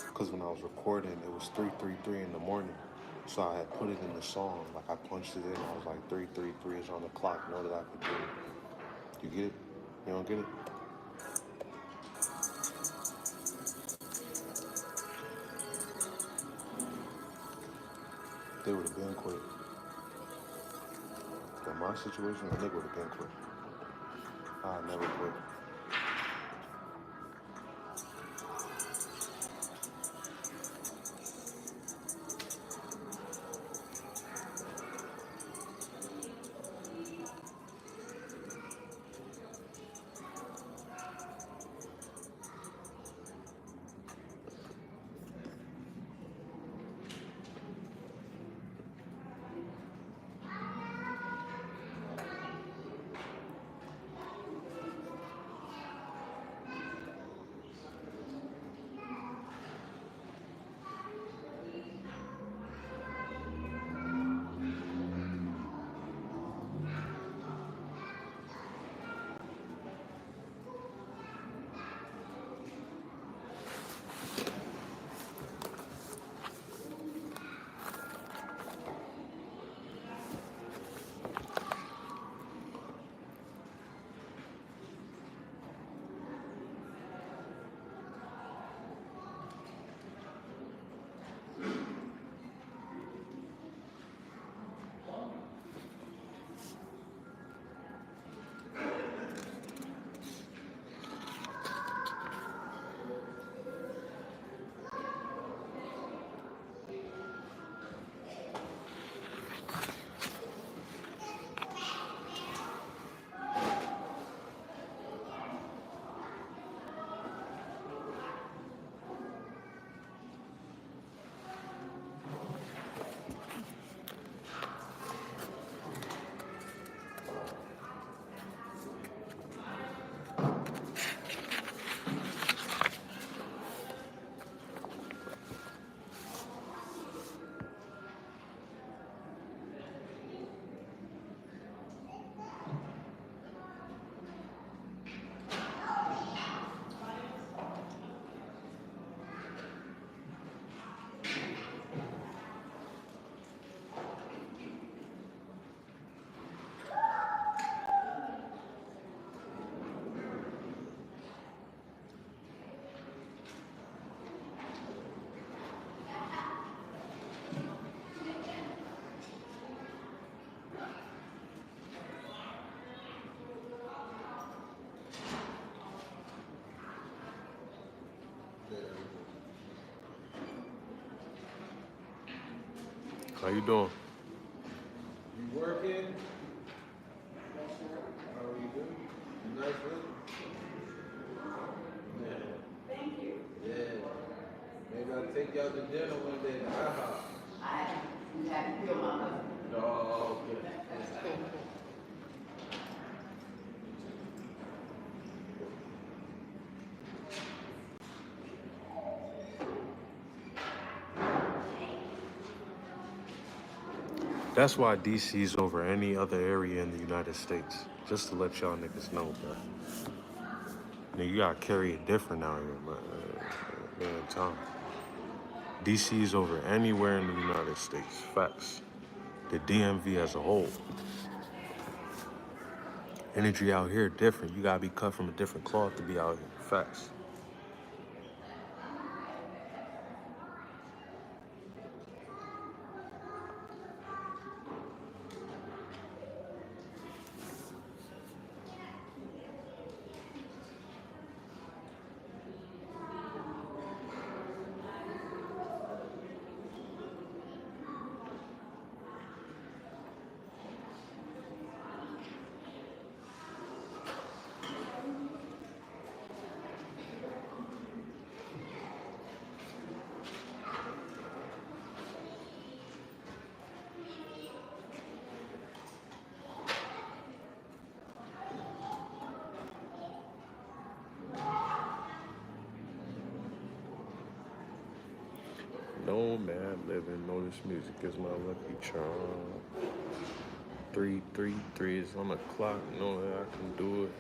Because when I was recording, it was 3:33 in the morning. So I had put it in the song. Like I punched it in. I was like 3:33 is on the clock. Know that I could do it. You get it? You don't get it? They would have been quit. In my situation, they would have been quit. I never quit. How you doing? You working? How are you doing? You nice looking? Yeah. Thank you. Yeah. Maybe I'll take y'all to dinner one day at our house. You have to feel my husband. Oh, okay. That's why DC's over any other area in the United States. Just to let y'all niggas know, bro. Now, you gotta carry it different out here, man. Time. DC's over anywhere in the United States. Facts. The DMV as a whole. Energy out here different. You gotta be cut from a different cloth to be out here. Facts. No man living, no this music is my lucky charm. 3 is on the clock, know that I can do it.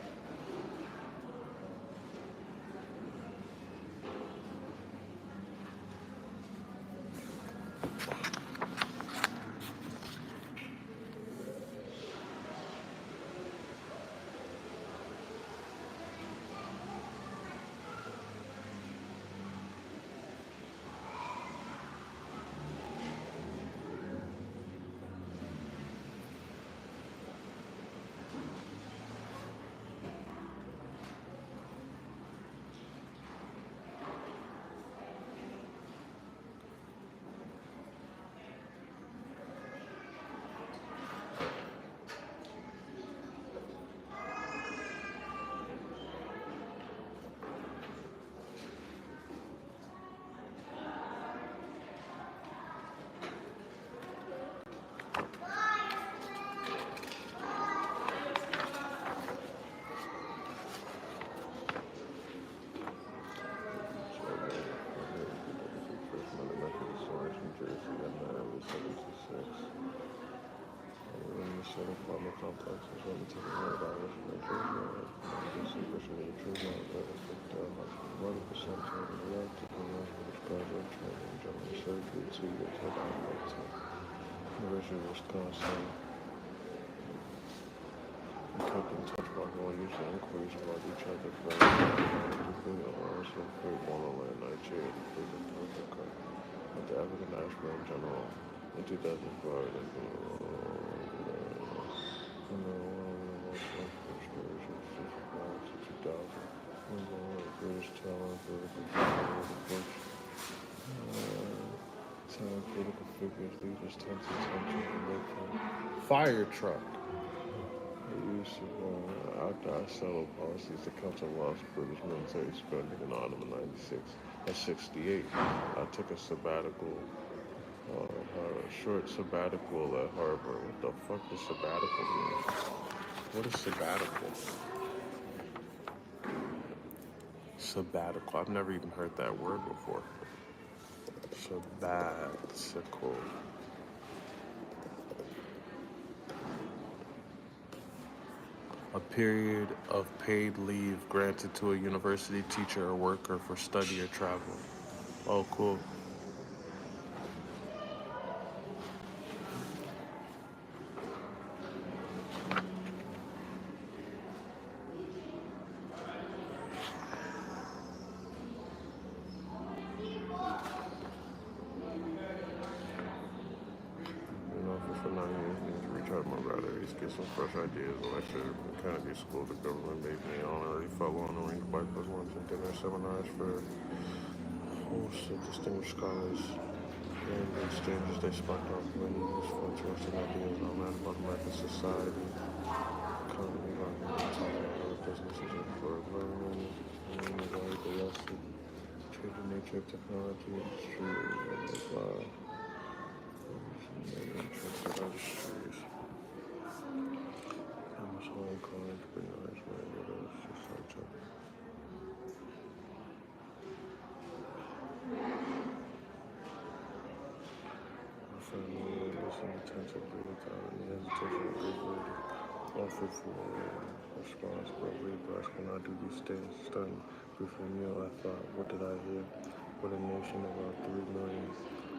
Apartment complexes on the $1,000 for a treatment. This is pushing the treatment, but it's looked at like 1% of the work to be which graduate training, general surgery, 2 years of outpatient. University of Wisconsin. We kept in touch by going using inquiries about each other for also create one on Nigeria to please the Africa. With the African diaspora in general in 2004 British talent, political figures, leaders, tents, attention, fire truck. After I settled policies, the council lost British military spending in autumn of '96. At 68, I took a sabbatical. A short sabbatical at Harvard. What the fuck does sabbatical mean? What is sabbatical? Sabbatical. I've never even heard that word before. Sabbatical. A period of paid leave granted to a university teacher or worker for study or travel. Oh, cool. For 9 years, need to recharge my batteries, get some fresh ideas. Lecture from Kennedy School, the government made me honorary fellow on the Ring of Black Plus lunch and dinner seminars for hosts of distinguished scholars. And the exchanges they sparked off many useful, interesting ideas on that about American society, economy, government, businesses, and for learning, and the lesson, trade the nature of technology, industry, and blah, and interested industries. Thomas Home College, bring eyes, whatever it is, just like that. My family listened attentively without any hesitation or gratefully offered for response, but regrets when I do these things. Stunned before meal, I thought, what did I hear? What a nation, about 3 million,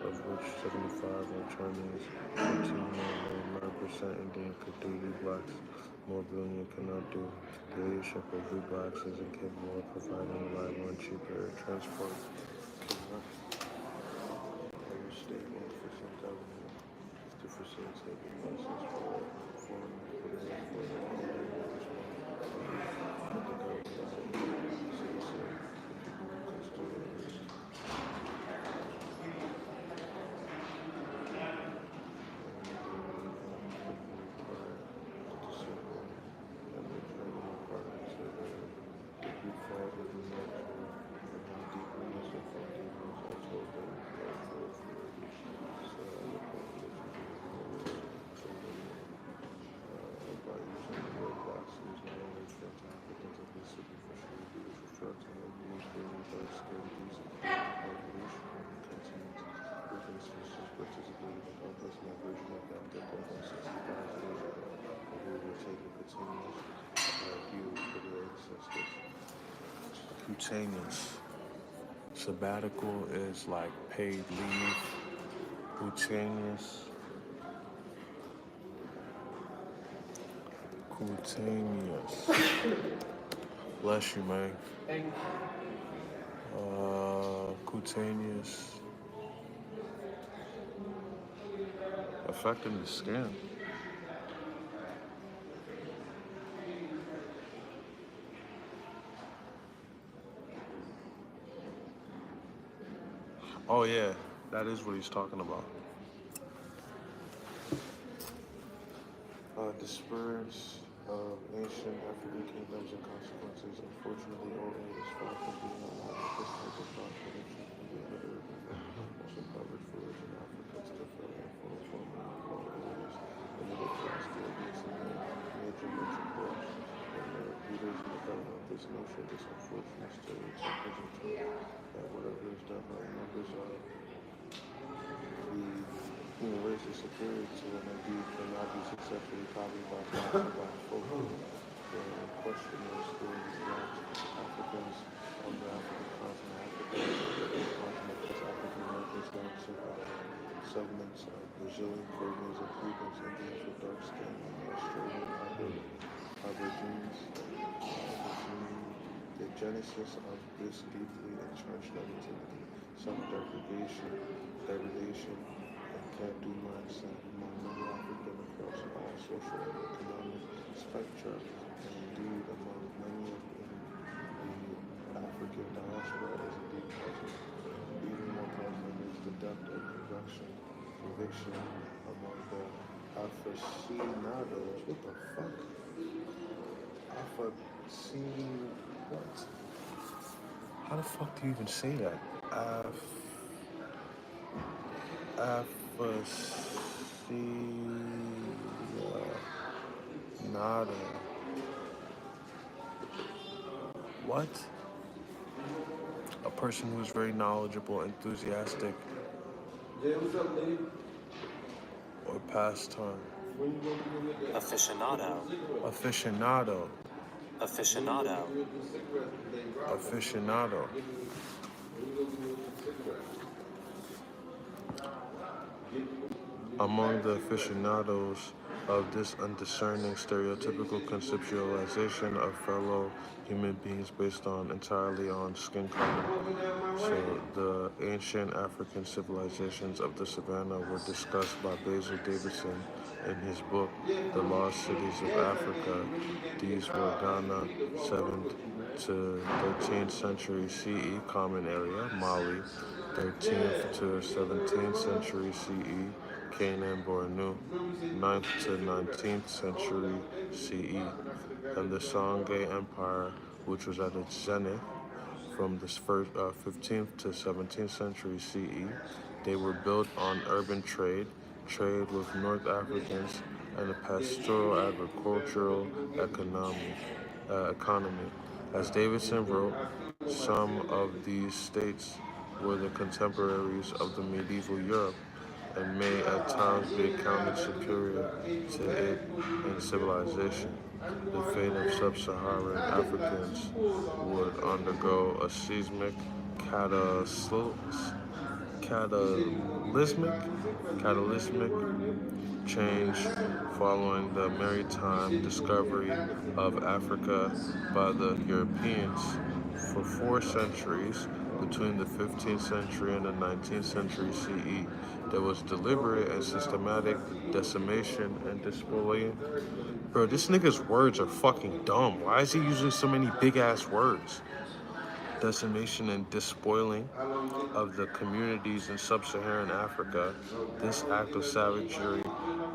of which 75 are Chinese, 14.9% Indian, could do. You blacks, more billion cannot do. The leadership of we blacks is incapable of providing reliable and cheap air transport. Cannot state and efficient government to facilitate the process for foreign equity for the Cutaneous. Sabbatical is like paid leave. Cutaneous. Cutaneous. Bless you, man. Cutaneous. Affecting the skin. Oh yeah, that is what he's talking about. Disperse of ancient African kingdoms and consequences. Unfortunately, old age is far from being allowed. This type of thought prediction can be literally also covered for in Africa to the failure for forming areas. The middle class still makes a major ports. And the leaders in the government of this nation, this unfortunate stereotype is true that whatever is done by members of the human race is superior to and indeed cannot be successfully copied by black folk. The question is, who are these black Africans on the African continent, plus African Americans, segments of Brazilian, Caribbeans, and Cubans, Indians with dark skin, and Australian Aborigines. The genesis of this deeply entrenched negativity, self-degradation, and can-do mindset among many African across all social and economic spectra, and indeed among many in the African diaspora is indeed present. Even more present is the depth of conviction among the aficionados. What the fuck? What? How the fuck do you even say that? Aficionado. What? A person who is very knowledgeable, enthusiastic, or pastime. Aficionado. Aficionado. Aficionado. Aficionado. Among the aficionados of this undiscerning stereotypical conceptualization of fellow human beings based entirely on skin color. So the ancient African civilizations of the savannah were discussed by Basil Davidson in his book, The Lost Cities of Africa. These were Ghana, 7th to 13th century CE, Common Area, Mali, 13th to 17th century CE, Canaan, Bornu, 9th to 19th century CE, and the Songhai Empire, which was at its zenith from the 15th to 17th century CE. They were built on urban trade with North Africans, and a pastoral agricultural economy. As Davidson wrote, some of these states were the contemporaries of the medieval Europe and may at times be accounted superior to it in civilization. The fate of sub-Saharan Africans would undergo a seismic catalysmic change following the maritime discovery of Africa by the Europeans. For 4 centuries, between the 15th century and the 19th century CE, there was deliberate and systematic decimation and despoiling. Bro, this nigga's words are fucking dumb. Why is he using so many big ass words? Decimation and despoiling of the communities in sub-Saharan Africa. This act of savagery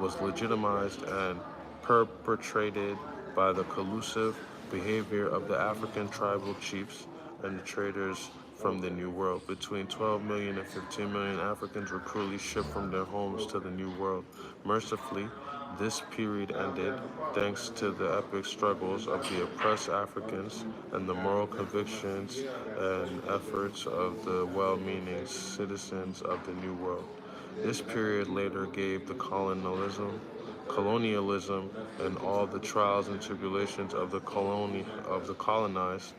was legitimized and perpetrated by the collusive behavior of the African tribal chiefs and the traders from the New World. Between 12 million and 15 million Africans were cruelly shipped from their homes to the New World. Mercifully, this period ended thanks to the epic struggles of the oppressed Africans and the moral convictions and efforts of the well-meaning citizens of the New World. This period later gave the colonialism, and all the trials and tribulations of the colonized.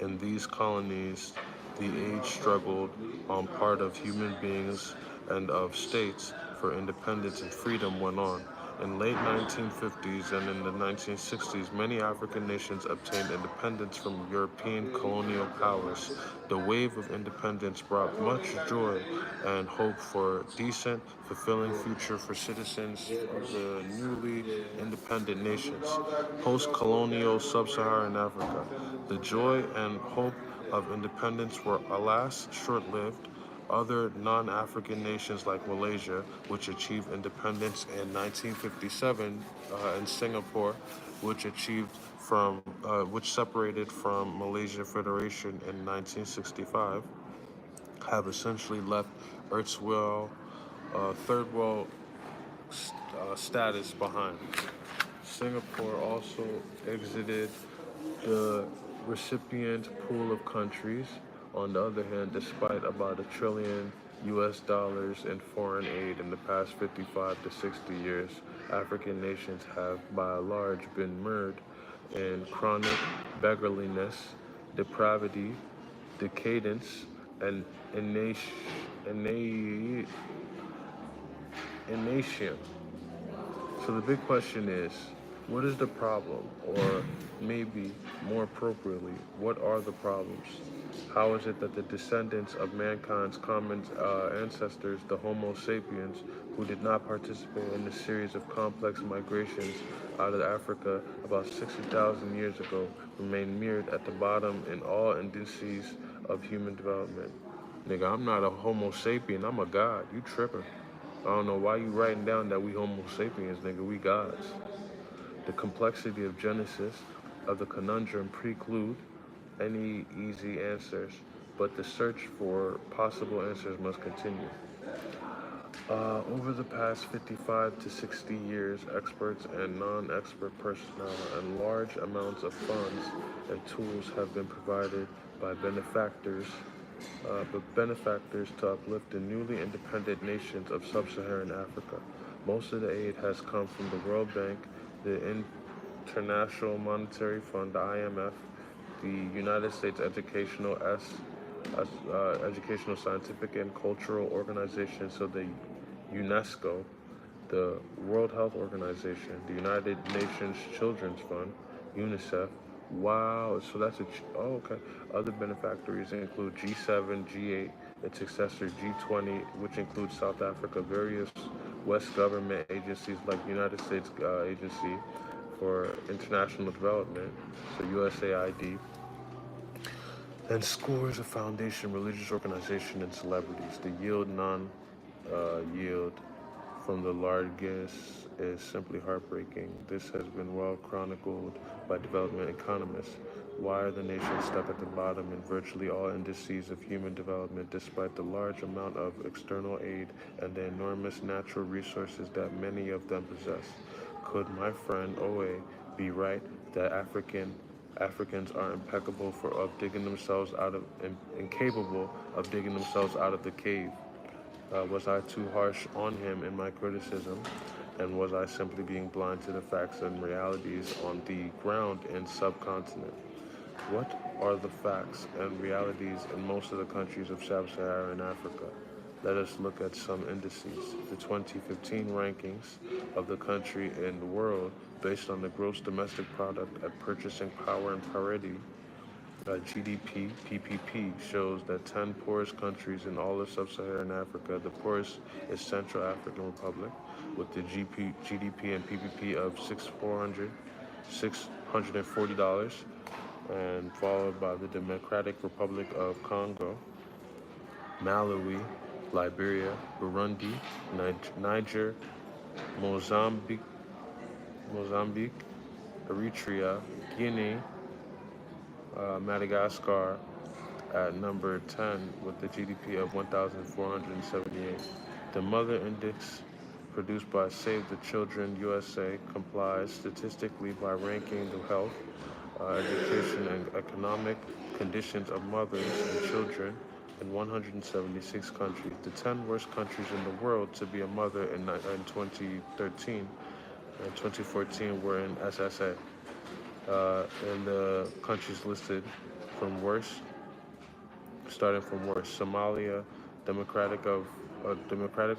In these colonies, the age struggled on part of human beings and of states for independence and freedom went on. In late 1950s and in the 1960s, many African nations obtained independence from European colonial powers. The wave of independence brought much joy and hope for a decent, fulfilling future for citizens of the newly independent nations. Post-colonial sub-Saharan Africa, the joy and hope of independence were alas short-lived. Other non-African nations like Malaysia, which achieved independence in 1957, and Singapore, which separated from Malaysia Federation in 1965, have essentially left erstwhile third world status behind. Singapore also exited the recipient pool of countries. On the other hand, despite about $1 trillion in foreign aid in the past 55 to 60 years, African nations have by and large been mired in chronic beggarliness, depravity, decadence, and inatiation. So the big question is, what is the problem? Or maybe more appropriately, what are the problems? How is it that the descendants of mankind's common ancestors, the Homo sapiens, who did not participate in a series of complex migrations out of Africa about 60,000 years ago, remain mired at the bottom in all indices of human development? Nigga, I'm not a Homo sapien, I'm a god. You tripping. I don't know why you writing down that we Homo sapiens, nigga, we gods. The complexity of Genesis, of the conundrum preclude any easy answers, but the search for possible answers must continue. Over the past 55 to 60 years, experts and non-expert personnel and large amounts of funds and tools have been provided by benefactors to uplift the newly independent nations of sub-Saharan Africa. Most of the aid has come from the World Bank, the International Monetary Fund, the IMF, the United States Educational, Scientific, and Cultural Organization, so the UNESCO, the World Health Organization, the United Nations Children's Fund, UNICEF. Wow, so that's okay. Other benefactors include G7, G8, its successor G20, which includes South Africa, various West government agencies like the United States Agency for International Development, so USAID, and scores of foundation, religious organization, and celebrities. The yield from the largesse is simply heartbreaking. This has been well chronicled by development economists. Why are the nations stuck at the bottom in virtually all indices of human development despite the large amount of external aid and the enormous natural resources that many of them possess? Could my friend Owe be right that Africans are impeccable for of digging themselves out of incapable of digging themselves out of the cave? Was I too harsh on him in my criticism? And was I simply being blind to the facts and realities on the ground and subcontinent? What are the facts and realities in most of the countries of sub-Saharan Africa? Let us look at some indices. The 2015 rankings of the country in the world based on the gross domestic product at purchasing power and parity GDP PPP shows that 10 poorest countries in all of sub-Saharan Africa. The poorest is Central African Republic with the GDP and PPP of $640, and followed by the Democratic Republic of Congo, Malawi, Liberia, Burundi, Niger, Mozambique, Eritrea, Guinea, Madagascar at number 10 with the GDP of 1,478. The Mother Index produced by Save the Children USA complies statistically by ranking the health, education, and economic conditions of mothers and children in 176 countries. The 10 worst countries in the world to be a mother in 2013 and 2014 were in SSA. And the countries listed from worst, starting from worst: Somalia, Democratic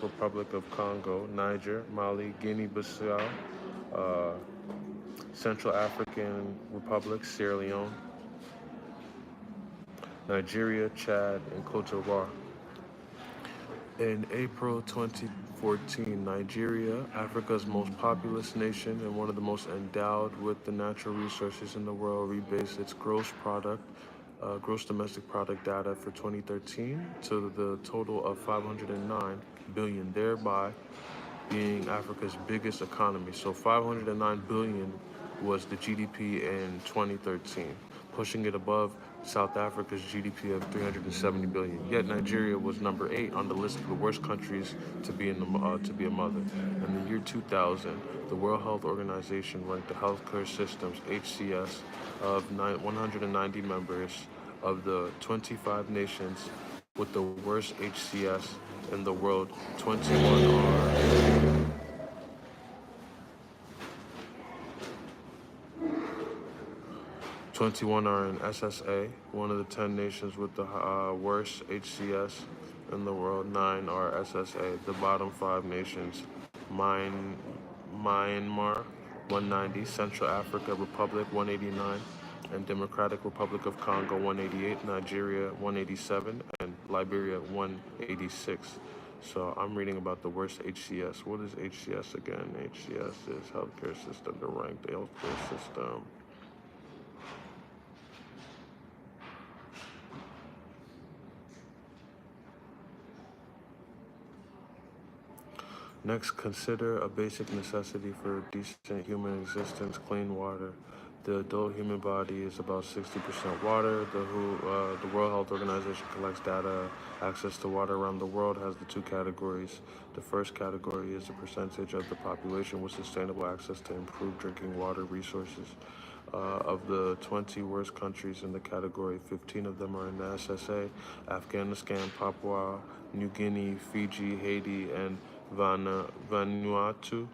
Republic of Congo, Niger, Mali, Guinea-Bissau, Central African Republic, Sierra Leone, Nigeria, Chad, and Cote d'Ivoire. In April 2014, Nigeria, Africa's most populous nation and one of the most endowed with the natural resources in the world, rebased its gross domestic product data for 2013 to the total of 509 billion, thereby being Africa's biggest economy. So 509 billion was the GDP in 2013, pushing it above South Africa's GDP of 370 billion. Yet Nigeria was number 8 on the list of the worst countries to be a mother. In the year 2000, the World Health Organization ranked the healthcare systems (HCS) of 190 members of the 25 nations with the worst HCS in the world. 21 are in SSA, one of the 10 nations with the worst HCS in the world. 9 are SSA. The bottom 5 nations: Myanmar, 190, Central Africa Republic, 189, and Democratic Republic of Congo, 188, Nigeria, 187, and Liberia, 186. So I'm reading about the worst HCS. What is HCS again? HCS is healthcare system, the ranked healthcare system. Next, consider a basic necessity for decent human existence: clean water. The adult human body is about 60% water. The World Health Organization collects data. Access to water around the world has the 2 categories. The first category is the percentage of the population with sustainable access to improved drinking water resources. Of the 20 worst countries in the category, 15 of them are in the SSA: Afghanistan, Papua New Guinea, Fiji, Haiti, and Vanuatu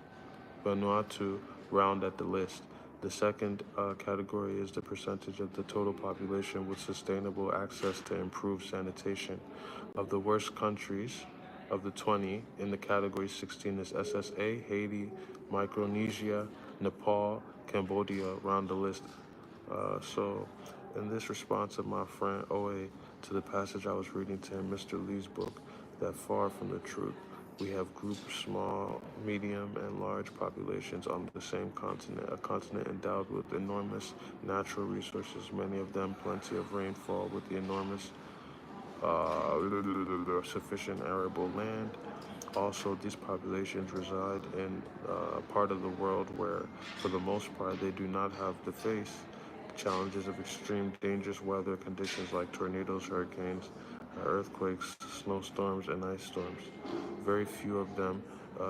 round at the list. The second category is the percentage of the total population with sustainable access to improved sanitation. Of the worst countries, of the 20 in the category, 16 is SSA: Haiti, Micronesia, Nepal, Cambodia round the list. So in this response of my friend Oe to the passage I was reading to him, Mr. Lee's book, that far from the truth, We have groups, small, medium, and large populations on the same continent, a continent endowed with enormous natural resources, many of them plenty of rainfall with the enormous sufficient arable land. Also, these populations reside in a part of the world where, for the most part, they do not have to face challenges of extreme dangerous weather conditions like tornadoes, hurricanes, earthquakes, snowstorms, and ice storms. Very few of them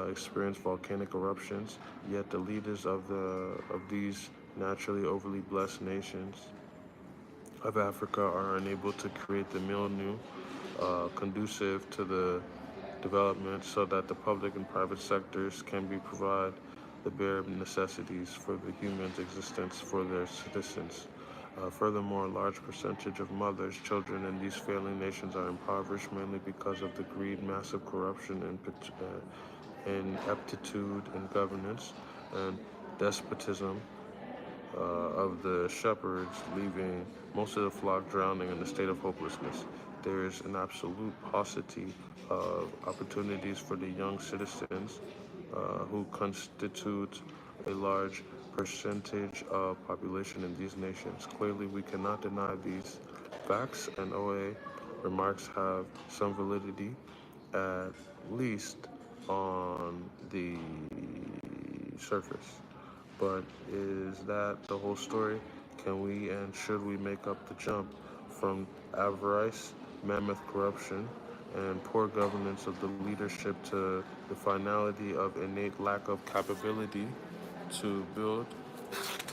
experience volcanic eruptions, yet the leaders of these naturally overly blessed nations of Africa are unable to create the milieu conducive to the development so that the public and private sectors can be provide the bare necessities for the human's existence for their citizens. Furthermore, a large percentage of mothers, children in these failing nations are impoverished mainly because of the greed, massive corruption, ineptitude in governance, and despotism of the shepherds, leaving most of the flock drowning in a state of hopelessness. There is an absolute paucity of opportunities for the young citizens who constitute a large percentage of population in these nations. Clearly, we cannot deny these facts, and OA remarks have some validity, at least on the surface. But is that the whole story? Can we and should we make up the jump from avarice, mammoth corruption, and poor governance of the leadership to the finality of innate lack of capability to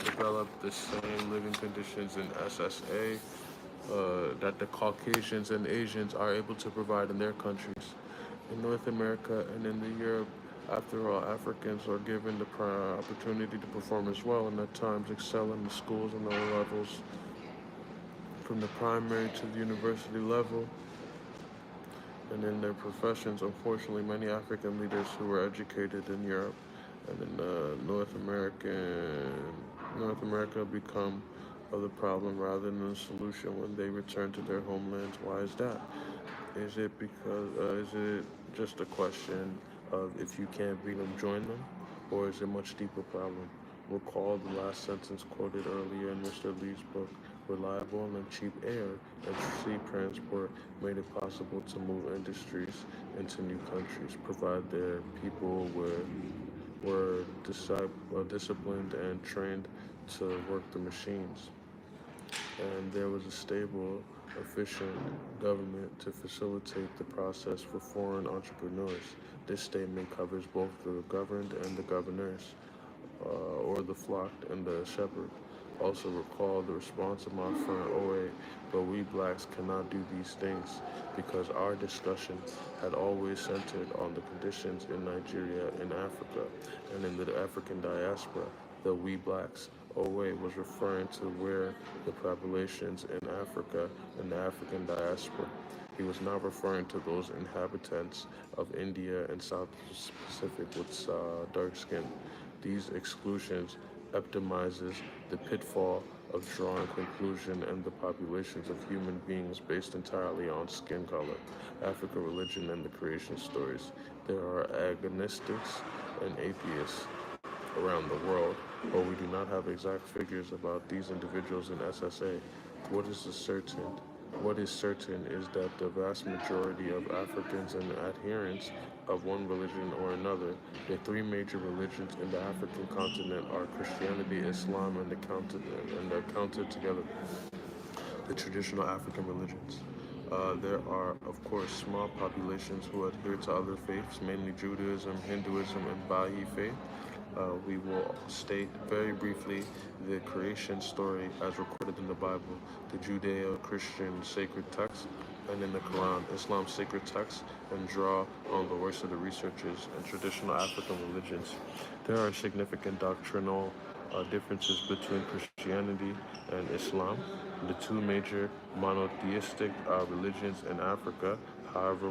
develop the same living conditions in SSA that the Caucasians and Asians are able to provide in their countries? In North America and in the Europe, after all, Africans are given the opportunity to perform as well and at times excel in the schools and all levels, from the primary to the university level, and in their professions. Unfortunately, many African leaders who were educated in Europe and in North America become of the problem rather than the solution when they return to their homelands. Why is that? Is it because is it just a question of if you can't beat them, join them, or is it a much deeper problem? Recall the last sentence quoted earlier in Mr. Lee's book. Reliable and cheap air and sea transport made it possible to move industries into new countries, provide their people were disciplined and trained to work the machines, and there was a stable, efficient government to facilitate the process for foreign entrepreneurs. This statement covers both the governed and the governors, or the flocked and the shepherd. Also recall the response of my friend OA, but we blacks cannot do these things because our discussion had always centered on the conditions in Nigeria, in Africa, and in the African diaspora. The we blacks, OA was referring to where the populations in Africa and the African diaspora. He was not referring to those inhabitants of India and South Pacific with dark skin. These exclusions epitomizes the pitfall of drawing conclusion and the populations of human beings based entirely on skin color, African religion, and the creation stories. There are agnostics and atheists around the world, but we do not have exact figures about these individuals in SSA. What is certain is that the vast majority of Africans and adherents of one religion or another, the three major religions in the African continent are Christianity, Islam, and they're counted together, the traditional African religions. There are, of course, small populations who adhere to other faiths, mainly Judaism, Hinduism, and Baha'i faith. We will state very briefly the creation story as recorded in the Bible, the Judeo-Christian sacred text, and in the Quran, Islam's sacred text, and draw on the works of the researchers and traditional African religions. There are significant doctrinal differences between Christianity and Islam, the two major monotheistic religions in Africa. However,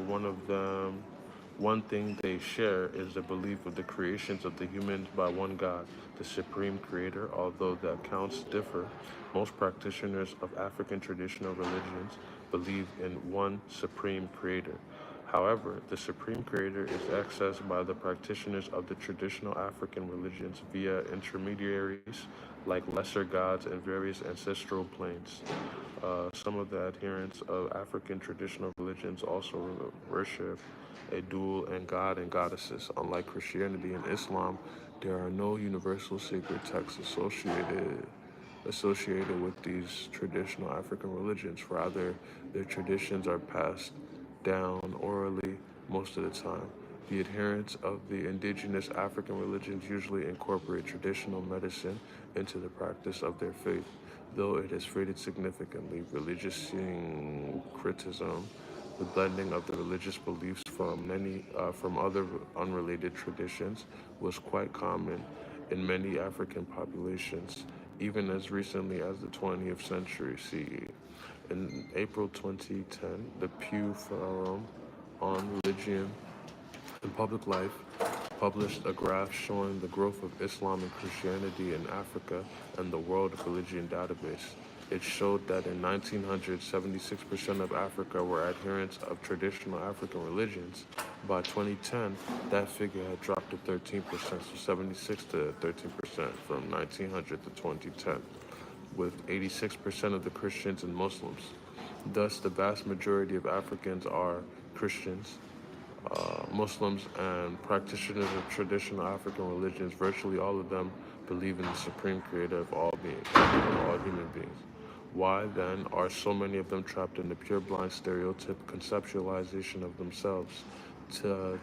one thing they share is the belief of the creations of the humans by one God, the supreme creator. Although the accounts differ, most practitioners of African traditional religions believe in one supreme creator. However, the Supreme Creator is accessed by the practitioners of the traditional African religions via intermediaries like lesser gods and various ancestral planes. Some of the adherents of African traditional religions also worship a dual and god and goddesses. Unlike Christianity and Islam, there are no universal sacred texts associated with these traditional African religions. Rather, their traditions are passed down orally most of the time. The adherents of the indigenous African religions usually incorporate traditional medicine into the practice of their faith, though it has faded significantly. Religious syncretism, the blending of the religious beliefs from other unrelated traditions, was quite common in many African populations, even as recently as the 20th century CE. In April 2010, the Pew Forum on Religion and Public Life published a graph showing the growth of Islam and Christianity in Africa and the World Religion Database. It showed that in 1900, 76% of Africa were adherents of traditional African religions. By 2010, that figure had dropped to 13%, so 76 to 13% from 1900 to 2010, with 86% of the Christians and Muslims. Thus, the vast majority of Africans are Christians, Muslims, and practitioners of traditional African religions. Virtually all of them believe in the supreme creator of all beings, all human beings. Why then are so many of them trapped in the pure blind stereotype conceptualization of themselves,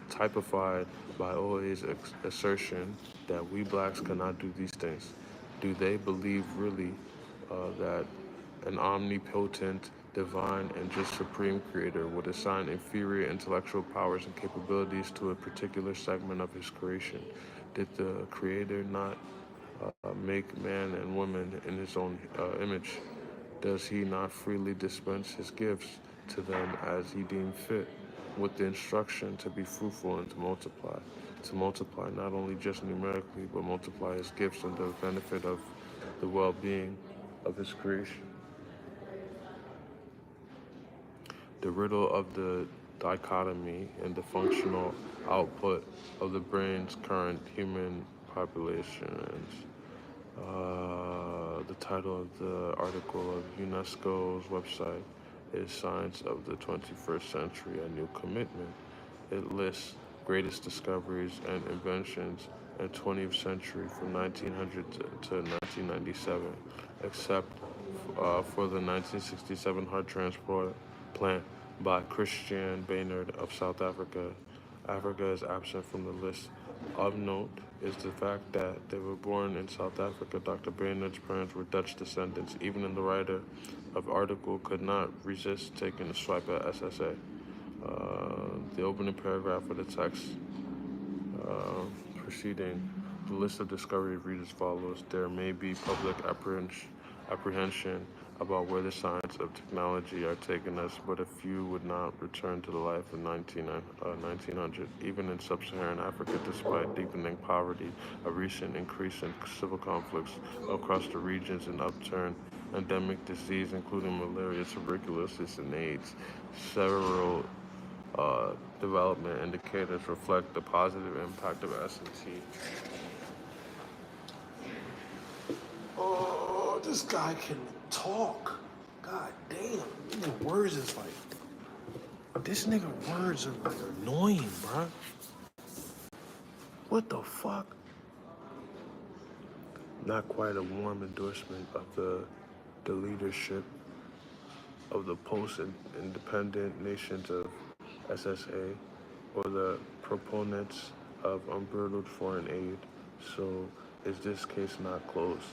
typified by OA's assertion that we blacks cannot do these things? Do they believe really that an omnipotent, divine, and just supreme creator would assign inferior intellectual powers and capabilities to a particular segment of his creation? Did the creator not make man and woman in his own image? Does he not freely dispense his gifts to them as he deemed fit, with the instruction to be fruitful and to multiply? To multiply not only just numerically, but multiply his gifts and the benefit of the well-being of his creation. The riddle of the dichotomy in the functional output of the brain's current human populations. The title of the article of UNESCO's website is Science of the 21st Century, A New Commitment. It lists greatest discoveries and inventions in 20th century from 1900 to 1997, except for the 1967 heart transplant plant by Christian Baynard of South Africa. Africa is absent from the list. Of note is the fact that they were born in South Africa. Dr. Baynard's parents were Dutch descendants. Even the writer of the article could not resist taking a swipe at SSA. The opening paragraph of the text preceding the list of discovery reads as follows: there may be public apprehension about where the science of technology are taking us, but a few would not return to the life of 1900. Even in sub-Saharan Africa, despite deepening poverty, a recent increase in civil conflicts across the regions, and upturn endemic disease, including malaria, tuberculosis, and AIDS, several development indicators reflect the positive impact of S&T. Oh, this guy can talk. God damn, nigga words is like, this nigga words are like annoying, bruh. What the fuck? Not quite a warm endorsement of the leadership of the post-independent nations of SSA or the proponents of unbridled foreign aid. So is this case not closed?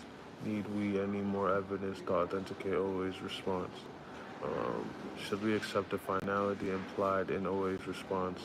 Need we any more evidence to authenticate OA's response? Should we accept the finality implied in OA's response?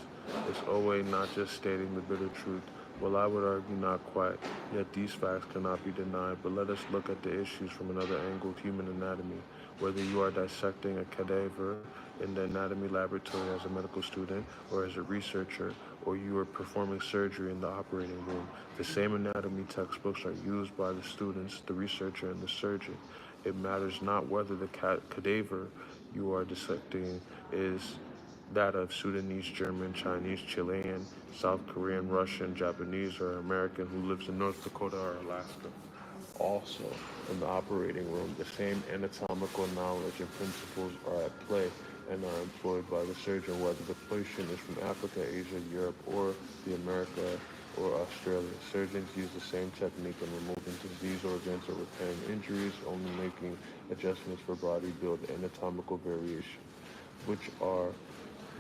Is OA not just stating the bitter truth? Well, I would argue not quite, yet these facts cannot be denied. But let us look at the issues from another angle: human anatomy. Whether you are dissecting a cadaver in the anatomy laboratory as a medical student or as a researcher, or you are performing surgery in the operating room, the same anatomy textbooks are used by the students, the researcher, and the surgeon. It matters not whether the cadaver you are dissecting is that of Sudanese, German, Chinese, Chilean, South Korean, Russian, Japanese, or American who lives in North Dakota or Alaska. Also, in the operating room, the same anatomical knowledge and principles are at play and are employed by the surgeon, whether the patient is from Africa, Asia, Europe, or the America or Australia. Surgeons use the same technique in removing disease organs or repairing injuries, only making adjustments for body build anatomical variation, which are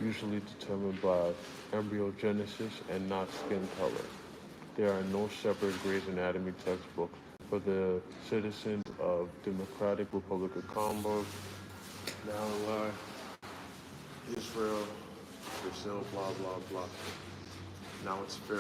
usually determined by embryogenesis and not skin color. There are no separate Gray's Anatomy textbooks for the citizens of Democratic Republic of Congo, now Israel, Brazil, blah, blah, blah. Now it's fair.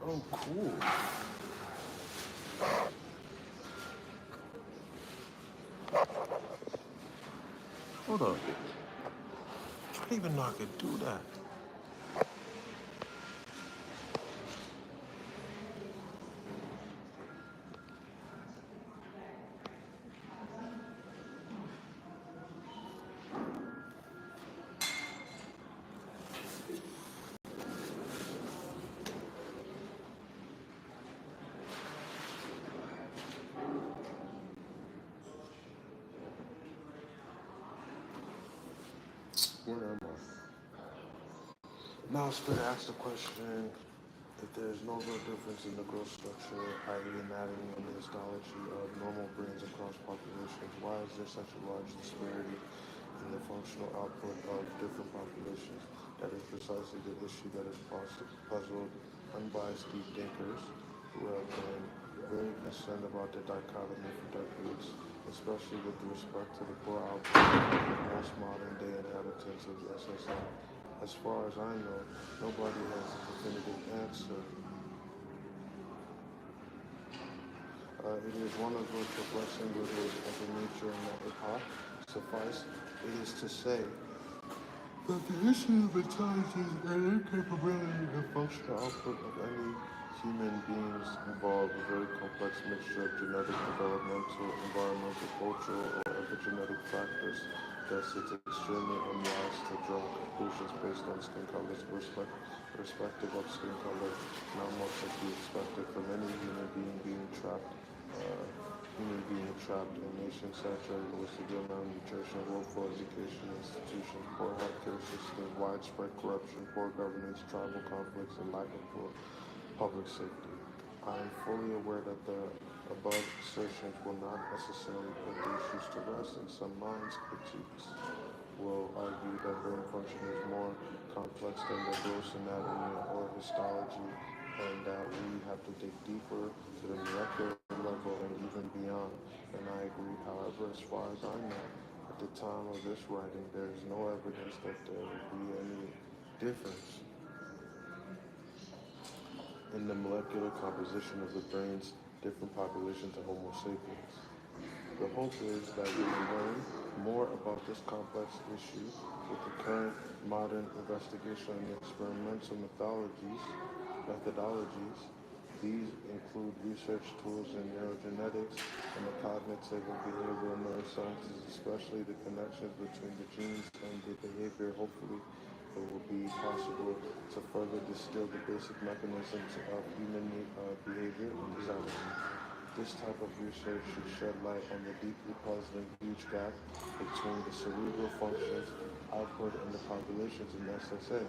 Oh, cool. Hold up. I didn't even know I could do that. Where am I? Now I was going to ask the question if there's no real difference in the growth structure, i.e. anatomy and the histology of normal brains across populations, why is there such a large disparity in the functional output of different populations? That is precisely the issue that has puzzled unbiased deep thinkers who have been very concerned about the dichotomy for decades, especially with respect to the poor output of most modern-day inhabitants of the SSM. As far as I know, nobody has a definitive answer. It is one of those perplexing riddles of the nature and the epoch. Suffice it is to say that the issue of intelligence and incapability and functional output of any human beings involve a very complex mixture of genetic, developmental, environmental, cultural, or epigenetic factors. Thus, it's extremely unwise to draw conclusions based on skin colors irrespective of skin color. Not much would be expected from any human being trapped in nations saturated with severe malnutrition, woeful education institutions, poor healthcare systems, widespread corruption, poor governance, tribal conflicts, and lack of public safety. I am fully aware that the above assertions will not necessarily put the issues to rest, and some minds' critiques will argue that brain function is more complex than the gross anatomy or histology, and that we have to dig deeper to the molecular level and even beyond. And I agree. However, as far as I know, at the time of this writing, there is no evidence that there would be any difference in the molecular composition of the brain's different populations of Homo sapiens. The hope is that we will learn more about this complex issue with the current modern investigation and experimental methodologies. These include research tools in neurogenetics and the cognitive and behavioral neurosciences, especially the connections between the genes and the behavior. Hopefully, it will be possible to further distill the basic mechanisms of human behavior and design. This type of research should shed light on the deeply puzzling huge gap between the cerebral functions output and the populations in SSA.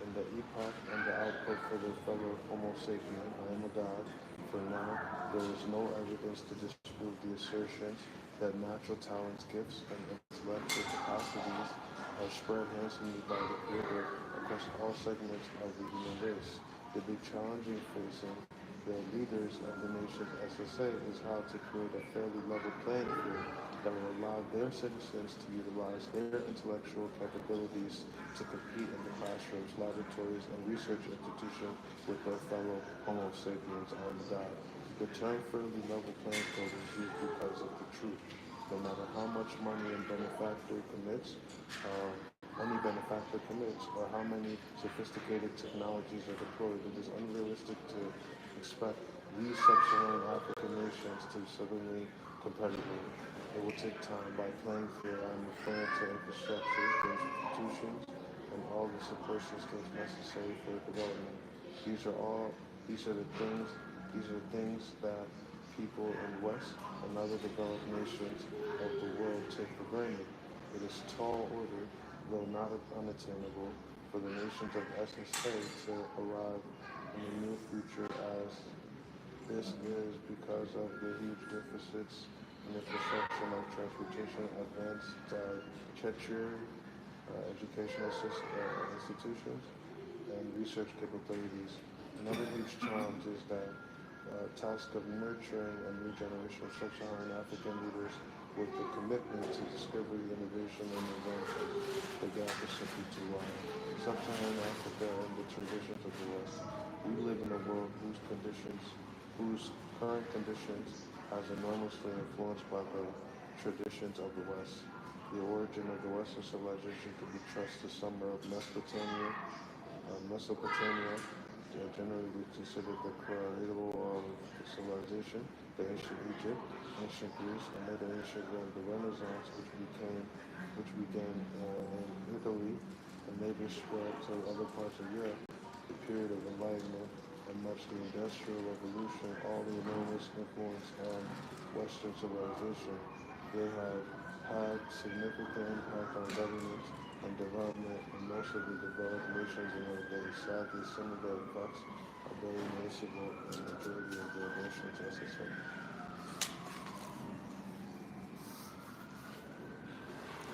In the epoch and the output for the fellow Homo sapien, I am a god. For now, there is no evidence to disprove the assertions that natural talents, gifts, and intellectual capacities are spread handsomely by the Creator across all segments of the human race. The big challenge facing the leaders of the nation's SSA is how to create a fairly level playing field that will allow their citizens to utilize their intellectual capabilities to compete in the classrooms, laboratories, and research institutions with their fellow Homo sapiens on the God. The term fairly level playing field is used because of the truth. No matter how much money a benefactor commits, any benefactor commits, or how many sophisticated technologies are deployed, it is unrealistic to expect these sub-Saharan African nations to suddenly competitive. It will take time. By playing field, I'm referring to infrastructure, the institutions, and all the support systems necessary for development. These are the things that people in West and other developed nations of the world take for granted. It is tall order, though not unattainable, for the nations of SSA to arrive in the near future, as this is because of the huge deficits in infrastructure like transportation, advanced tertiary educational institutions, and research capabilities. Another huge challenge is that task of nurturing a new generation of sub-Saharan African leaders with the commitment to discovery, innovation, and invention. The gap is simply too wide. Sub-Saharan Africa and the traditions of the West. We live in a world whose current conditions has enormously influenced by the traditions of the West. The origin of the Western civilization could be traced to summer of Mesopotamia, generally considered the cradle of civilization, the ancient Egypt, ancient Greece, and later ancient Rome. The Renaissance, which began in Italy and later spread to other parts of Europe, the period of enlightenment, and much the Industrial Revolution, all the enormous influence on Western civilization. They have had significant impact on government and development in most of the developed nations, and although sadly some of their effects are very noticeable in the majority of the nations SSA.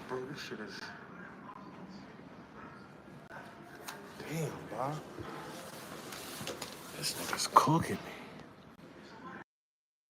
Bro, this shit is... Damn, Bob. This nigga's cooking me.